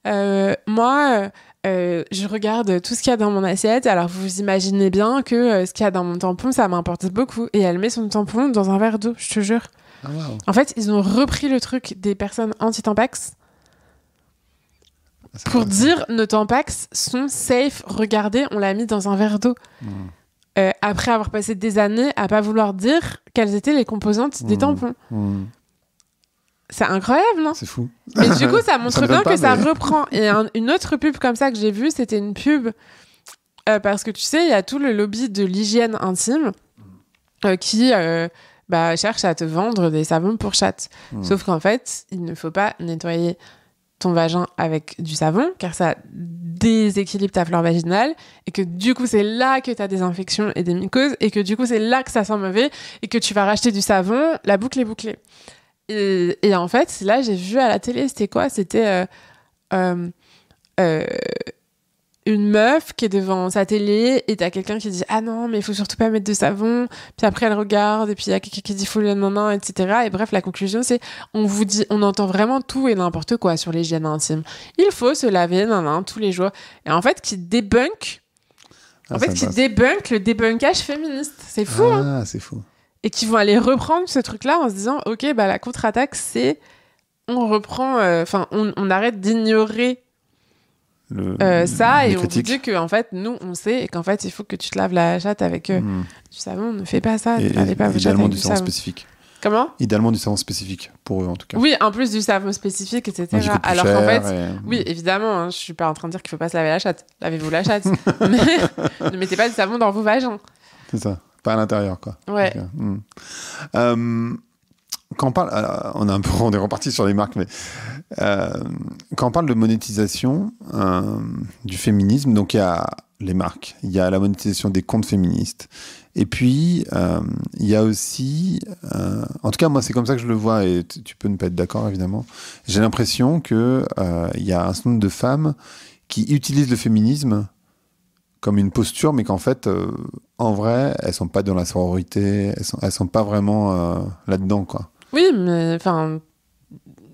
moi, je regarde tout ce qu'il y a dans mon assiette, alors vous imaginez bien que ce qu'il y a dans mon tampon, ça m'importe beaucoup. Et elle met son tampon dans un verre d'eau, je te jure.
Ah, wow.
En fait, ils ont repris le truc des personnes anti-Tampax pour dire nos Tampax sont safe, regardez, on l'a mis dans un verre d'eau. Après avoir passé des années à pas vouloir dire quelles étaient les composantes des tampons. C'est incroyable, non?
C'est fou.
Mais du coup, ça montre bien que ça reprend. Et une autre pub comme ça que j'ai vue, c'était une pub... parce que tu sais, il y a tout le lobby de l'hygiène intime qui cherche à te vendre des savons pour chatte. Sauf qu'en fait, il ne faut pas nettoyer ton vagin avec du savon, car ça déséquilibre ta flore vaginale, et que du coup, c'est là que tu as des infections et des mycoses, et que du coup, c'est là que ça sent mauvais, et que tu vas racheter du savon, la boucle est bouclée. Et en fait, là, j'ai vu à la télé, c'était quoi ? C'était une meuf qui est devant sa télé et t'as quelqu'un qui dit « Ah non, mais il faut surtout pas mettre de savon ». Puis après, elle regarde et puis il y a quelqu'un qui dit « Faut le nanan », etc. Et bref, la conclusion, c'est on vous dit, on entend vraiment tout et n'importe quoi sur l'hygiène intime. Il faut se laver, nanan, tous les jours. Et en fait, qui débunk le débunkage féministe. C'est fou, hein.
C'est fou.
Et qui vont aller reprendre ce truc-là en se disant « Ok, bah la contre-attaque, c'est... On reprend... on arrête d'ignorer ça et on vous dit qu'en fait, nous, on sait et qu'en fait, il faut que tu te laves la chatte avec du savon. Ne fais pas ça.
Idéalement du savon spécifique.
Comment ?
Idéalement du savon spécifique, pour eux en tout cas.
Oui, en plus du savon spécifique, etc. Alors qu'en fait, oui, évidemment, hein, je suis pas en train de dire qu'il faut pas se laver la chatte. Lavez-vous la chatte. Mais ne mettez pas du savon dans vos vagins.
C'est ça. Pas à l'intérieur, quoi.
Ouais.
Quand on parle, on est reparti sur les marques, mais quand on parle de monétisation du féminisme, donc il y a les marques, il y a la monétisation des comptes féministes, et puis il y a aussi, en tout cas moi c'est comme ça que je le vois, et tu peux ne pas être d'accord évidemment, j'ai l'impression que il y a un certain nombre de femmes qui utilisent le féminisme comme une posture, mais qu'en fait, en vrai, elles sont pas dans la sororité, elles sont pas vraiment là-dedans, quoi.
Oui, mais enfin,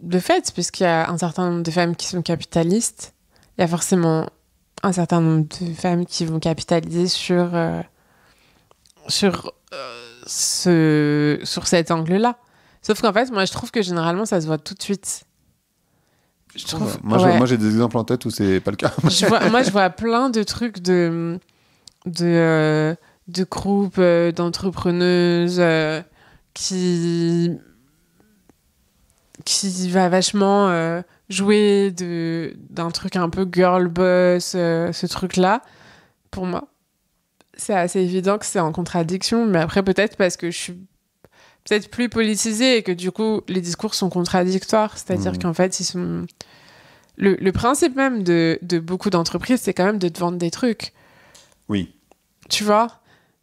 de fait, puisqu'il y a un certain nombre de femmes qui sont capitalistes, il y a forcément un certain nombre de femmes qui vont capitaliser sur cet angle-là. Sauf qu'en fait, moi, je trouve que généralement, ça se voit tout de suite.
Moi, j'ai des exemples en tête où c'est pas le cas.
Je vois plein de trucs de groupes d'entrepreneuses qui va vachement jouer d'un truc un peu girl boss, ce truc-là. Pour moi, c'est assez évident que c'est en contradiction, mais après, peut-être parce que je suis peut-être plus politisée et que du coup, les discours sont contradictoires. C'est-à-dire qu'en fait, ils sont... Le principe même de beaucoup d'entreprises, c'est quand même de te vendre des trucs.
Oui.
Tu vois ?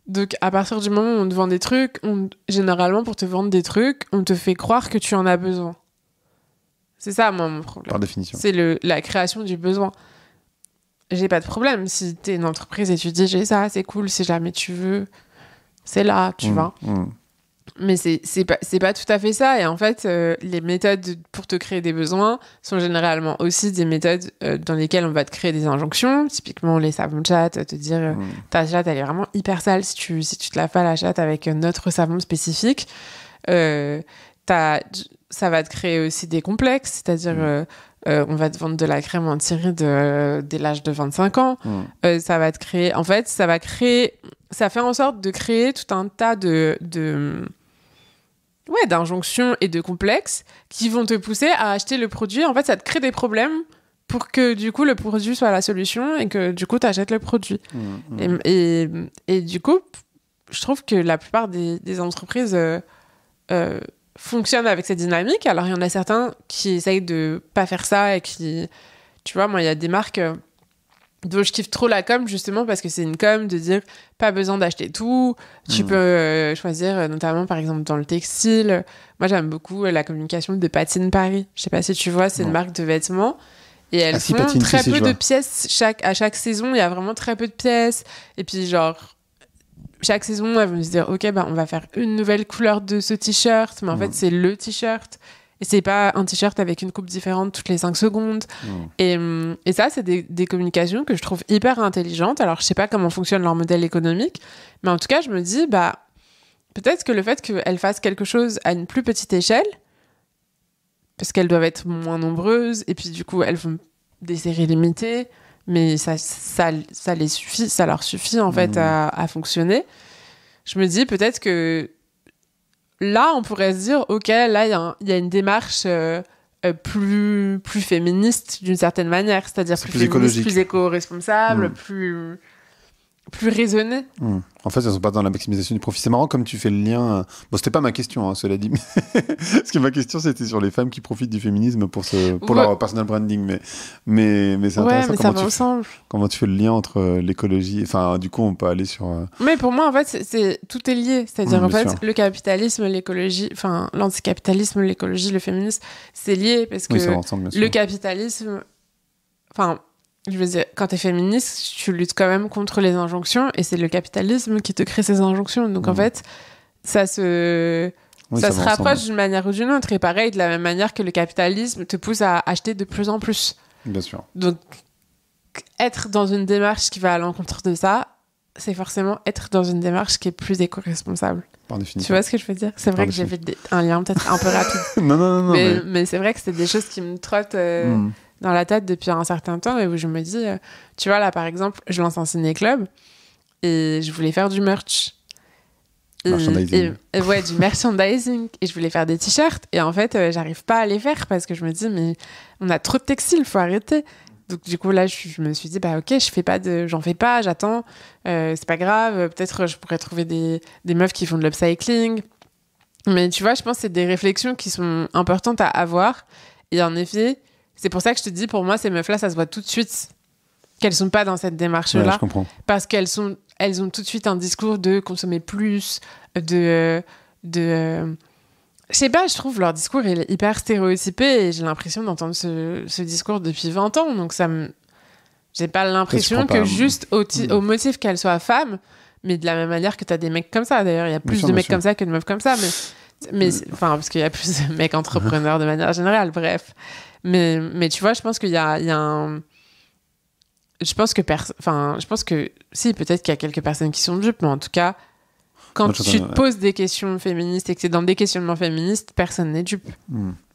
Donc, à partir du moment où on te vend des trucs, généralement, pour te vendre des trucs, on te fait croire que tu en as besoin. C'est ça, moi, mon problème.
Par définition.
C'est la création du besoin. J'ai pas de problème. Si t'es une entreprise et tu dis, j'ai ça, c'est cool, si jamais tu veux, c'est là, tu vois. Mais c'est pas tout à fait ça. Et en fait, les méthodes pour te créer des besoins sont généralement aussi des méthodes dans lesquelles on va te créer des injonctions. Typiquement, les savons de chatte, te dire ta chatte, elle est vraiment hyper sale si tu te laves pas la chatte avec notre savon spécifique. Ça va te créer aussi des complexes, c'est-à-dire on va te vendre de la crème anti-rides dès l'âge de 25 ans. Ça va te créer... En fait, ça fait en sorte de créer tout un tas d'injonctions et de complexes qui vont te pousser à acheter le produit. En fait, ça te crée des problèmes pour que, du coup, le produit soit la solution et que, du coup, tu achètes le produit. Et du coup, je trouve que la plupart des entreprises fonctionnent avec cette dynamique. Alors, il y en a certains qui essayent de pas faire ça et qui... Tu vois, moi, il y a des marques... dont je kiffe trop la com, justement, parce que c'est une com de dire pas besoin d'acheter tout. Tu peux choisir, notamment, par exemple, dans le textile. Moi, j'aime beaucoup la communication de Patine Paris. Je sais pas si tu vois, c'est une marque de vêtements. Et elles font très peu de pièces. À chaque saison, il y a vraiment très peu de pièces. Et puis, genre, chaque saison, elles vont se dire, OK, on va faire une nouvelle couleur de ce t-shirt. Mais en fait, c'est le t-shirt. Et c'est pas un t-shirt avec une coupe différente toutes les 5 secondes. Et ça, c'est des communications que je trouve hyper intelligentes. Alors, je sais pas comment fonctionne leur modèle économique, mais en tout cas, je me dis, peut-être que le fait qu'elles fassent quelque chose à une plus petite échelle, parce qu'elles doivent être moins nombreuses, et puis du coup, elles font des séries limitées, mais ça leur suffit en fait à fonctionner. Je me dis peut-être que là, on pourrait se dire, OK, là, il y a une démarche plus féministe d'une certaine manière, c'est-à-dire plus féministe,
écologique,
plus éco-responsable, plus plus raisonnées.
En fait, elles sont pas dans la maximisation du profit. C'est marrant comme tu fais le lien. Bon, c'était pas ma question, hein, cela dit. Parce que ma question, c'était sur les femmes qui profitent du féminisme pour leur personal branding. Mais c'est intéressant.
Mais ça va ensemble.
Comment tu fais le lien entre l'écologie. Enfin, du coup, on peut aller sur.
Mais pour moi, en fait, tout est lié. C'est-à-dire, en fait, le capitalisme, l'écologie, enfin, l'anticapitalisme, l'écologie, le féminisme, c'est lié parce que
ça va ensemble, bien sûr.
Le capitalisme, enfin. Je veux dire, quand t'es féministe, tu luttes quand même contre les injonctions et c'est le capitalisme qui te crée ces injonctions. Donc en fait, ça se rapproche d'une manière ou d'une autre. Et pareil, de la même manière que le capitalisme te pousse à acheter de plus en plus.
Bien sûr.
Donc, être dans une démarche qui va à l'encontre de ça, c'est forcément être dans une démarche qui est plus éco-responsable.
Par définition.
Tu vois ce que je veux dire ? C'est vrai que j'ai fait un lien peut-être un peu rapide.
Non.
Mais c'est vrai que c'est des choses qui me trottent... dans la tête depuis un certain temps et où je me dis, tu vois, là, par exemple, je lance un ciné-club et je voulais faire du merch.
Merchandising.
Ouais, du merchandising. Et je voulais faire des t-shirts. Et en fait, j'arrive pas à les faire parce que je me dis, mais on a trop de textiles, faut arrêter. Donc, du coup, là, je me suis dit, bah, ok, j'en fais pas, j'attends. C'est pas grave. Peut-être je pourrais trouver des meufs qui font de l'upcycling. Mais tu vois, je pense que c'est des réflexions qui sont importantes à avoir. Et en effet, c'est pour ça que je te dis, pour moi, ces meufs-là, ça se voit tout de suite qu'elles sont pas dans cette démarche-là.
Ouais, je comprends.
Parce qu'elles ont tout de suite un discours de consommer plus, je sais pas, je trouve leur discours il est hyper stéréotypé et j'ai l'impression d'entendre ce discours depuis 20 ans. Donc j'ai pas l'impression que juste au motif qu'elles soient femmes, mais de la même manière que t'as des mecs comme ça. D'ailleurs, il y a plus de mecs comme ça que de meufs comme ça. Mais parce qu'il y a plus de mecs entrepreneurs de manière générale, bref. Mais tu vois, je pense qu'il y a un... Je pense que si, peut-être qu'il y a quelques personnes qui sont dupes, mais en tout cas, quand tu te poses des questions féministes et que c'est dans des questionnements féministes, personne n'est dupe.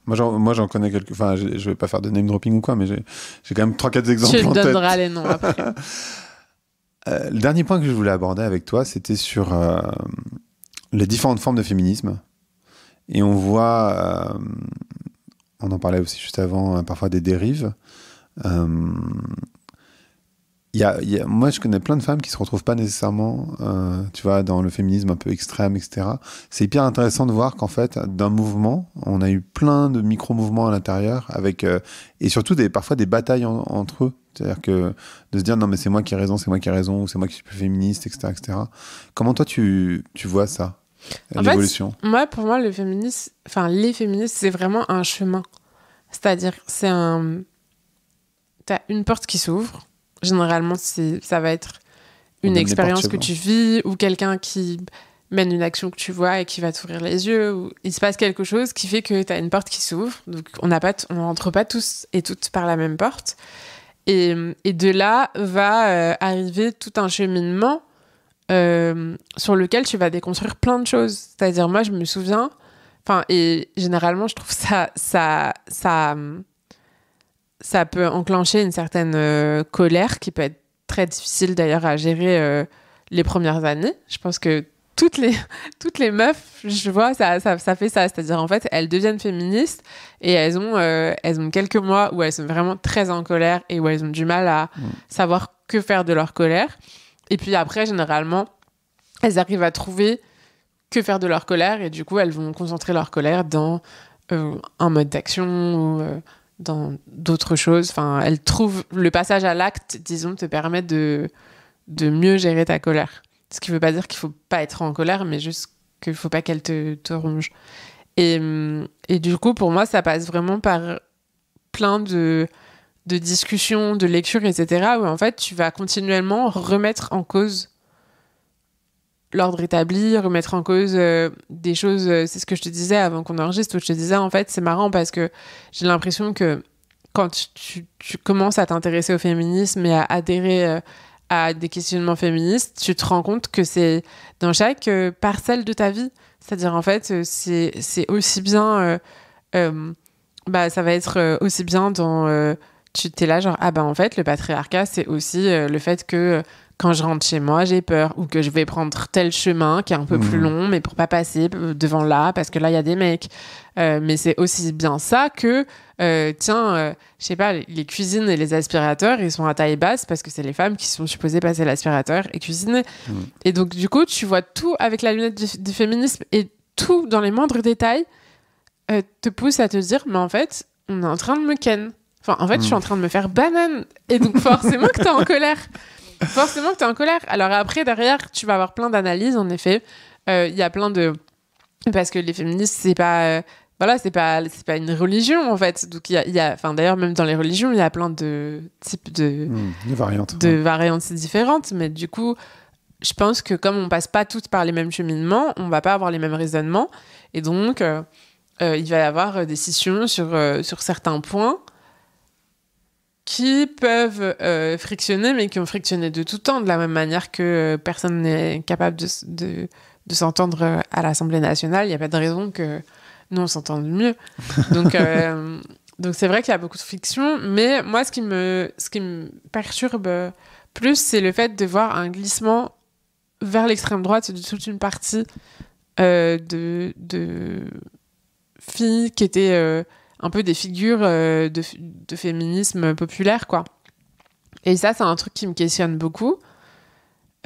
Moi, j'en connais quelques... Enfin, je vais pas faire de name dropping ou quoi, mais j'ai quand même 3-4 exemples en tête.
Tu donneras les noms après.
Le dernier point que je voulais aborder avec toi, c'était sur les différentes formes de féminisme. Et on voit... on en parlait aussi juste avant, parfois des dérives. Moi, je connais plein de femmes qui se retrouvent pas nécessairement, tu vois, dans le féminisme un peu extrême, etc. C'est hyper intéressant de voir qu'en fait, d'un mouvement, on a eu plein de micro-mouvements à l'intérieur, avec et surtout parfois des batailles entre eux. C'est-à-dire que de se dire non mais c'est moi qui ai raison, ou c'est moi qui suis plus féministe, etc., etc. Comment toi tu vois ça, l'évolution ?
En fait, pour moi, les féministes, c'est vraiment un chemin. C'est-à-dire, t'as une porte qui s'ouvre. Généralement, ça va être une expérience que tu vis ou quelqu'un qui mène une action que tu vois et qui va t'ouvrir les yeux. Ou il se passe quelque chose qui fait que tu as une porte qui s'ouvre. Donc, on n'entre pas tous et toutes par la même porte. Et de là va arriver tout un cheminement sur lequel tu vas déconstruire plein de choses. C'est-à-dire, moi, je me souviens... et généralement, je trouve ça peut enclencher une certaine colère qui peut être très difficile d'ailleurs à gérer les premières années. Je pense que toutes les meufs, je vois, ça fait ça. C'est-à-dire, en fait, elles deviennent féministes et elles ont quelques mois où elles sont vraiment très en colère et où elles ont du mal à savoir que faire de leur colère. Et puis après, généralement, elles arrivent à trouver que faire de leur colère et du coup, elles vont concentrer leur colère dans un mode d'action ou... dans d'autres choses. Enfin, elle trouve le passage à l'acte, disons, te permet de mieux gérer ta colère. Ce qui ne veut pas dire qu'il ne faut pas être en colère, mais juste qu'il ne faut pas qu'elle te ronge. Et du coup, pour moi, ça passe vraiment par plein de discussions, de lectures, etc., où en fait, tu vas continuellement remettre en cause l'ordre établi, remettre en cause des choses, c'est ce que je te disais avant qu'on enregistre, où je te disais, en fait, c'est marrant parce que j'ai l'impression que quand tu commences à t'intéresser au féminisme et à adhérer à des questionnements féministes, tu te rends compte que c'est dans chaque parcelle de ta vie. C'est-à-dire, en fait, c'est aussi bien... ça va être aussi bien dans... tu t'es là, genre, en fait, le patriarcat, c'est aussi le fait que... quand je rentre chez moi, j'ai peur, ou que je vais prendre tel chemin qui est un peu plus long, mais pour pas passer devant là, parce que là, il y a des mecs. Mais c'est aussi bien ça que, je sais pas, les cuisines et les aspirateurs, ils sont à taille basse parce que c'est les femmes qui sont supposées passer l'aspirateur et cuisiner. Et donc, du coup, tu vois tout avec la lunette du féminisme, et tout, dans les moindres détails, te pousse à te dire, mais en fait, on est en train de me ken. Enfin, en fait, je suis en train de me faire banane. Et donc, forcément que t'es en colère. Forcément que t'es en colère. Alors après, derrière, tu vas avoir plein d'analyses, en effet. Il y a plein de... Parce que les féministes, c'est pas... c'est pas une religion, en fait. Donc, enfin, d'ailleurs, même dans les religions, il y a plein de types de
variantes.
De variantes différentes. Mais du coup, je pense que comme on passe pas toutes par les mêmes cheminements, on va pas avoir les mêmes raisonnements. Et donc, il va y avoir des scissions sur certains points qui peuvent frictionner, mais qui ont frictionné de tout temps, de la même manière que personne n'est capable de s'entendre à l'Assemblée nationale. Il n'y a pas de raison que nous, on s'entende mieux. Donc c'est vrai qu'il y a beaucoup de friction, mais moi, ce qui me perturbe plus, c'est le fait de voir un glissement vers l'extrême droite de toute une partie de filles qui étaient... un peu des figures de féminisme populaire, quoi. Et ça, c'est un truc qui me questionne beaucoup.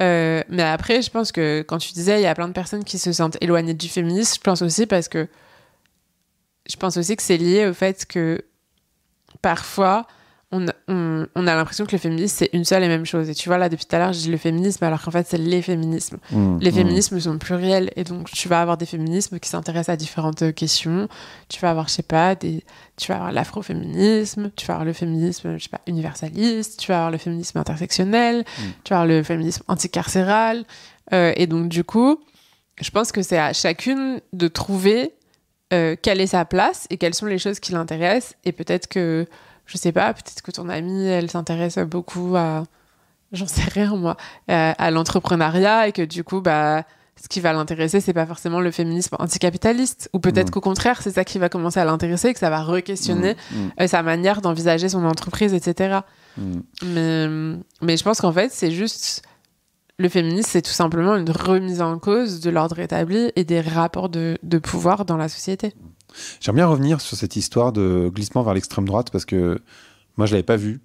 Mais après, je pense que quand tu disais, il y a plein de personnes qui se sentent éloignées du féminisme, je pense aussi que c'est lié au fait que parfois, on a l'impression que le féminisme, c'est une seule et même chose. Et tu vois, là, depuis tout à l'heure, je dis le féminisme, alors qu'en fait, c'est les féminismes. Les féminismes sont pluriels. Et donc, tu vas avoir des féminismes qui s'intéressent à différentes questions. Tu vas avoir, je sais pas, tu vas avoir l'afroféminisme, tu vas avoir le féminisme, je sais pas, universaliste, tu vas avoir le féminisme intersectionnel, tu vas avoir le féminisme anticarcéral. Et donc, du coup, je pense que c'est à chacune de trouver quelle est sa place et quelles sont les choses qui l'intéressent. Et peut-être que je sais pas, peut-être que ton amie, elle s'intéresse beaucoup à, j'en sais rien moi, à l'entrepreneuriat, et que du coup, ce qui va l'intéresser, c'est pas forcément le féminisme anticapitaliste. Ou peut-être qu'au contraire, c'est ça qui va commencer à l'intéresser, et que ça va re-questionner sa manière d'envisager son entreprise, etc. Mais je pense qu'en fait, c'est juste... Le féminisme, c'est tout simplement une remise en cause de l'ordre établi et des rapports de pouvoir dans la société.
J'aimerais bien revenir sur cette histoire de glissement vers l'extrême droite, parce que moi, je ne l'avais pas vu.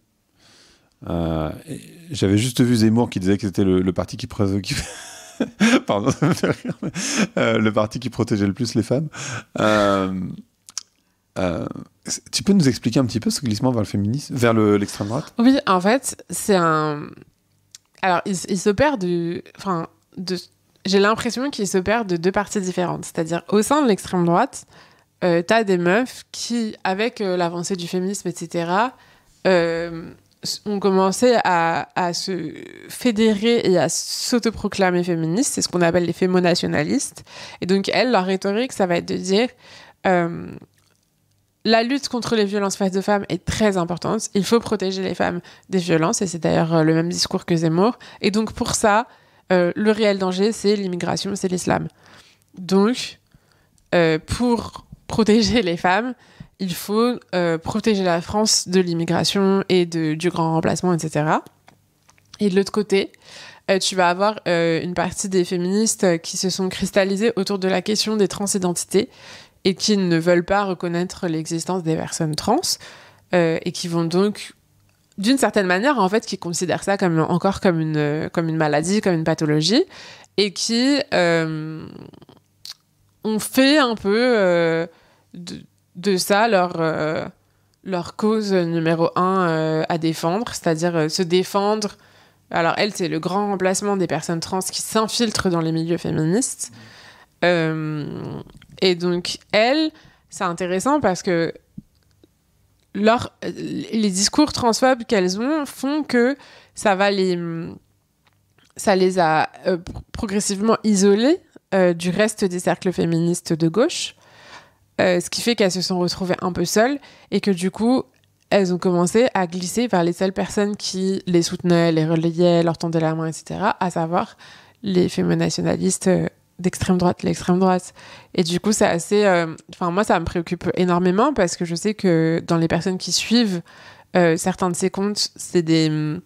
J'avais juste vu Zemmour qui disait que c'était le parti Pardon, ça me fait rire. Le parti qui protégeait le plus les femmes. Tu peux nous expliquer un petit peu ce glissement vers le féminisme, vers l'extrême droite ?
Oui, en fait, c'est un... Alors, il s'opère j'ai l'impression qu'il s'opère de deux parties différentes. C'est-à-dire, au sein de l'extrême droite, t'as des meufs qui, avec l'avancée du féminisme, etc., ont commencé à se fédérer et à s'autoproclamer féministes. C'est ce qu'on appelle les fémonationalistes. Et donc, elles, leur rhétorique, ça va être de dire... la lutte contre les violences faites aux femmes est très importante. Il faut protéger les femmes des violences, et c'est d'ailleurs le même discours que Zemmour. Et donc pour ça, le réel danger, c'est l'immigration, c'est l'islam. Donc, pour protéger les femmes, il faut protéger la France de l'immigration et du grand remplacement, etc. Et de l'autre côté, tu vas avoir une partie des féministes qui se sont cristallisées autour de la question des transidentités, et qui ne veulent pas reconnaître l'existence des personnes trans, et qui vont donc, d'une certaine manière, en fait, qui considèrent ça encore comme une maladie, comme une pathologie, et qui ont fait un peu de ça leur cause numéro 1 à défendre, c'est-à-dire se défendre. Alors elle, c'est le grand remplacement des personnes trans qui s'infiltrent dans les milieux féministes. Et donc, elles, c'est intéressant parce que les discours transphobes qu'elles ont font que ça les a progressivement isolées du reste des cercles féministes de gauche, ce qui fait qu'elles se sont retrouvées un peu seules, et que du coup, elles ont commencé à glisser vers les seules personnes qui les soutenaient, les relayaient, leur tendaient la main, etc., à savoir les fémonationalistes d'extrême droite, l'extrême droite. Et du coup, c'est assez... moi, ça me préoccupe énormément, parce que je sais que dans les personnes qui suivent certains de ces comptes, c'est des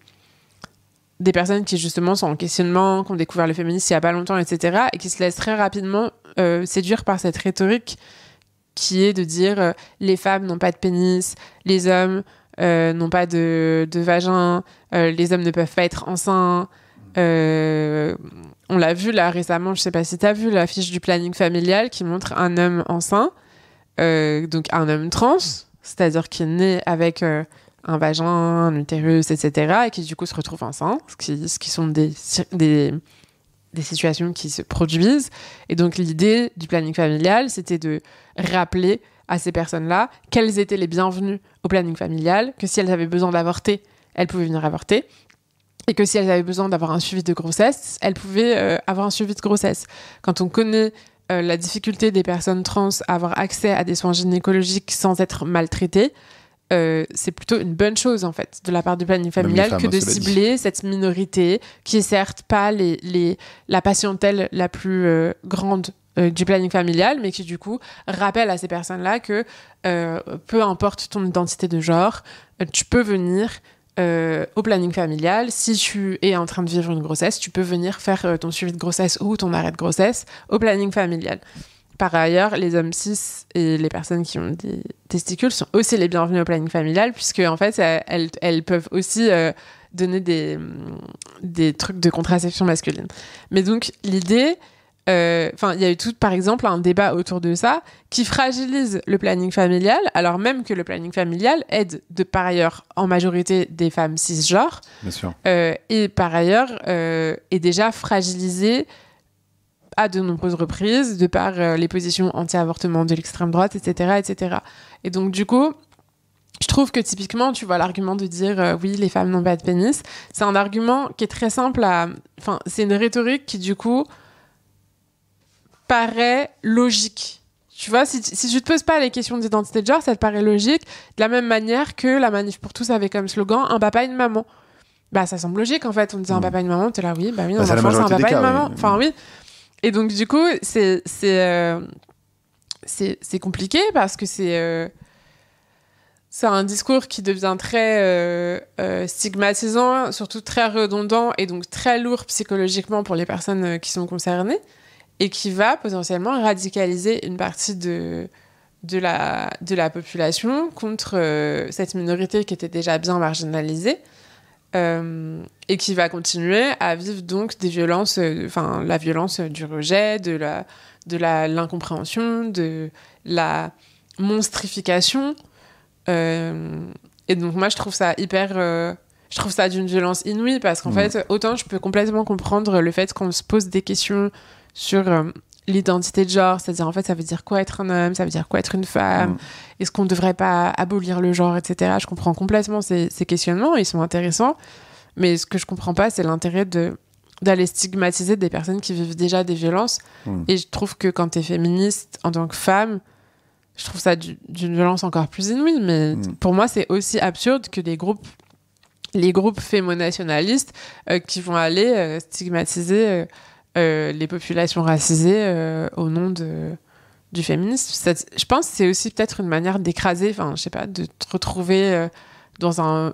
des personnes qui justement sont en questionnement, qui ont découvert le féminisme il y a pas longtemps, etc., et qui se laissent très rapidement séduire par cette rhétorique qui est de dire les femmes n'ont pas de pénis, les hommes n'ont pas de vagin, les hommes ne peuvent pas être enceints. On l'a vu là récemment, je sais pas si t'as vu l'affiche du planning familial qui montre un homme enceint, donc un homme trans, c'est-à-dire qui est né avec un vagin, un utérus, etc., et qui du coup se retrouve enceint, ce qui sont des situations qui se produisent. Et donc l'idée du planning familial, c'était de rappeler à ces personnes-là qu'elles étaient les bienvenues au planning familial, que si elles avaient besoin d'avorter, elles pouvaient venir avorter, et que si elles avaient besoin d'avoir un suivi de grossesse, elles pouvaient avoir un suivi de grossesse. Quand on connaît la difficulté des personnes trans à avoir accès à des soins gynécologiques sans être maltraitées, c'est plutôt une bonne chose en fait de la part du planning familial que de cibler cette minorité qui est certes pas la patientèle la plus grande du planning familial, mais qui du coup rappelle à ces personnes-là que peu importe ton identité de genre, tu peux venir au planning familial. Si tu es en train de vivre une grossesse, tu peux venir faire ton suivi de grossesse ou ton arrêt de grossesse au planning familial. Par ailleurs, les hommes cis et les personnes qui ont des testicules sont aussi les bienvenus au planning familial, puisque en fait, elles peuvent aussi donner des trucs de contraception masculine. Mais donc, l'idée, il y a eu tout, par exemple, un débat autour de ça qui fragilise le planning familial, alors même que le planning familial aide par ailleurs en majorité des femmes cisgenres.
Bien sûr.
Et par ailleurs est déjà fragilisé à de nombreuses reprises, de par les positions anti-avortement de l'extrême droite, etc., etc. Et donc, du coup, je trouve que typiquement, tu vois, l'argument de dire oui, les femmes n'ont pas de pénis, c'est un argument qui est très simple à... Enfin, c'est une rhétorique qui, du coup, paraît logique. Tu vois, si tu te poses pas les questions d'identité de genre, ça te paraît logique, de la même manière que la Manif pour tous avait comme slogan un papa et une maman. Bah, ça semble logique, en fait. On disait un papa et une maman, t'es là, oui, bah oui,
c'est
un enfant, c'est un papa et une maman.
Oui.
Enfin, oui. Et donc, du coup, c'est compliqué parce que c'est un discours qui devient très stigmatisant, surtout très redondant et donc très lourd psychologiquement pour les personnes qui sont concernées et qui va potentiellement radicaliser une partie de la population contre cette minorité qui était déjà bien marginalisée. Et qui va continuer à vivre donc des violences, la violence du rejet, de l'incompréhension, de la monstrification. Et donc moi je trouve ça je trouve ça d'une violence inouïe parce qu'en fait autant je peux complètement comprendre le fait qu'on se pose des questions sur l'identité de genre, c'est-à-dire en fait ça veut dire quoi être un homme, ça veut dire quoi être une femme, est-ce qu'on ne devrait pas abolir le genre, etc. Je comprends complètement ces questionnements, ils sont intéressants, mais ce que je comprends pas c'est l'intérêt d'aller stigmatiser des personnes qui vivent déjà des violences. Et je trouve que quand t'es féministe en tant que femme, je trouve ça d'une violence encore plus inouïe, mais pour moi c'est aussi absurde que les groupes fémonationalistes qui vont aller stigmatiser les populations racisées au nom du féminisme. Je pense que c'est aussi peut-être une manière d'écraser, je sais pas, de te retrouver dans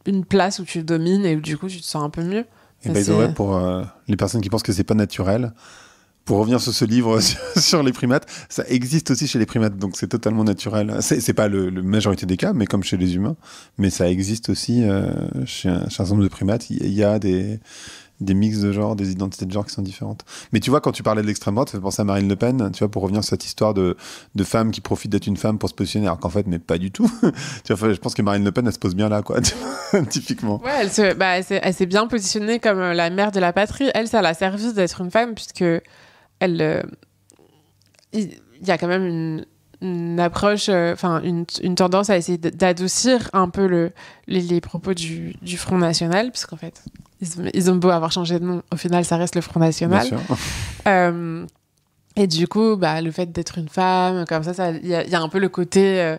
une place où tu domines et où du coup tu te sens un peu mieux.
Et by the way, pour les personnes qui pensent que c'est pas naturel, pour revenir sur ce livre sur les primates, ça existe aussi chez les primates, donc c'est totalement naturel. C'est pas la majorité des cas, mais comme chez les humains, mais ça existe aussi chez un certain nombre de primates. Il y a des mix de genres, des identités de genre qui sont différentes. Mais tu vois, quand tu parlais de l'extrême droite, ça fait penser à Marine Le Pen, tu vois, pour revenir sur cette histoire de femmes qui profitent d'être une femme pour se positionner, alors qu'en fait, mais pas du tout. Tu vois, je pense que Marine Le Pen, elle se pose bien là, quoi, typiquement.
Ouais, elle s'est bien positionnée comme la mère de la patrie. Elle, ça l'a servi d'être une femme, puisque il y a quand même une approche, une tendance à essayer d'adoucir un peu les propos du Front National, puisqu'en fait, ils ont beau avoir changé de nom, au final, ça reste le Front National.
Bien sûr.
Et du coup, le fait d'être une femme, comme ça, il y a un peu le côté...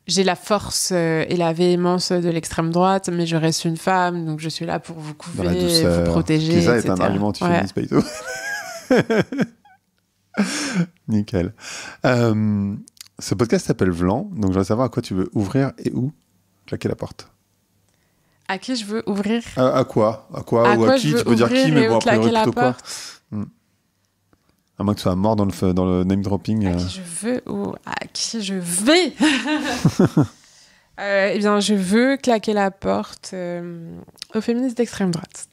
j'ai la force et la véhémence de l'extrême droite, mais je reste une femme, donc je suis là pour vous couver, vous protéger,
ça
etc.
est un argument anti-féministe, pas du tout. Nickel. Ce podcast s'appelle Vlan, donc je voudrais savoir à quoi tu veux ouvrir et où claquer la porte.
À qui je veux ouvrir
À quoi ou à qui? Tu peux dire qui, mais bon, a priori, plutôt quoi. À moins que tu sois mort dans le name dropping.
À qui je veux ou à qui je vais Eh bien, je veux claquer la porte aux féministes d'extrême droite.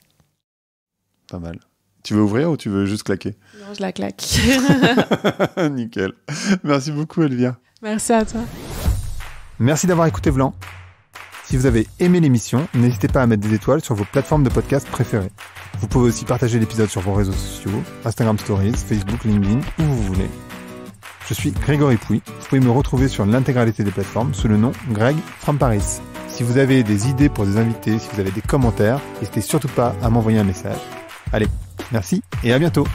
Pas mal. Tu veux ouvrir ou tu veux juste claquer?
Non, je la claque.
Nickel. Merci beaucoup, Elvia.
Merci à toi.
Merci d'avoir écouté Vlan. Si vous avez aimé l'émission, n'hésitez pas à mettre des étoiles sur vos plateformes de podcast préférées. Vous pouvez aussi partager l'épisode sur vos réseaux sociaux, Instagram Stories, Facebook, LinkedIn, où vous voulez. Je suis Grégory Pouy. Vous pouvez me retrouver sur l'intégralité des plateformes sous le nom Greg from Paris. Si vous avez des idées pour des invités, si vous avez des commentaires, n'hésitez surtout pas à m'envoyer un message. Allez, merci et à bientôt.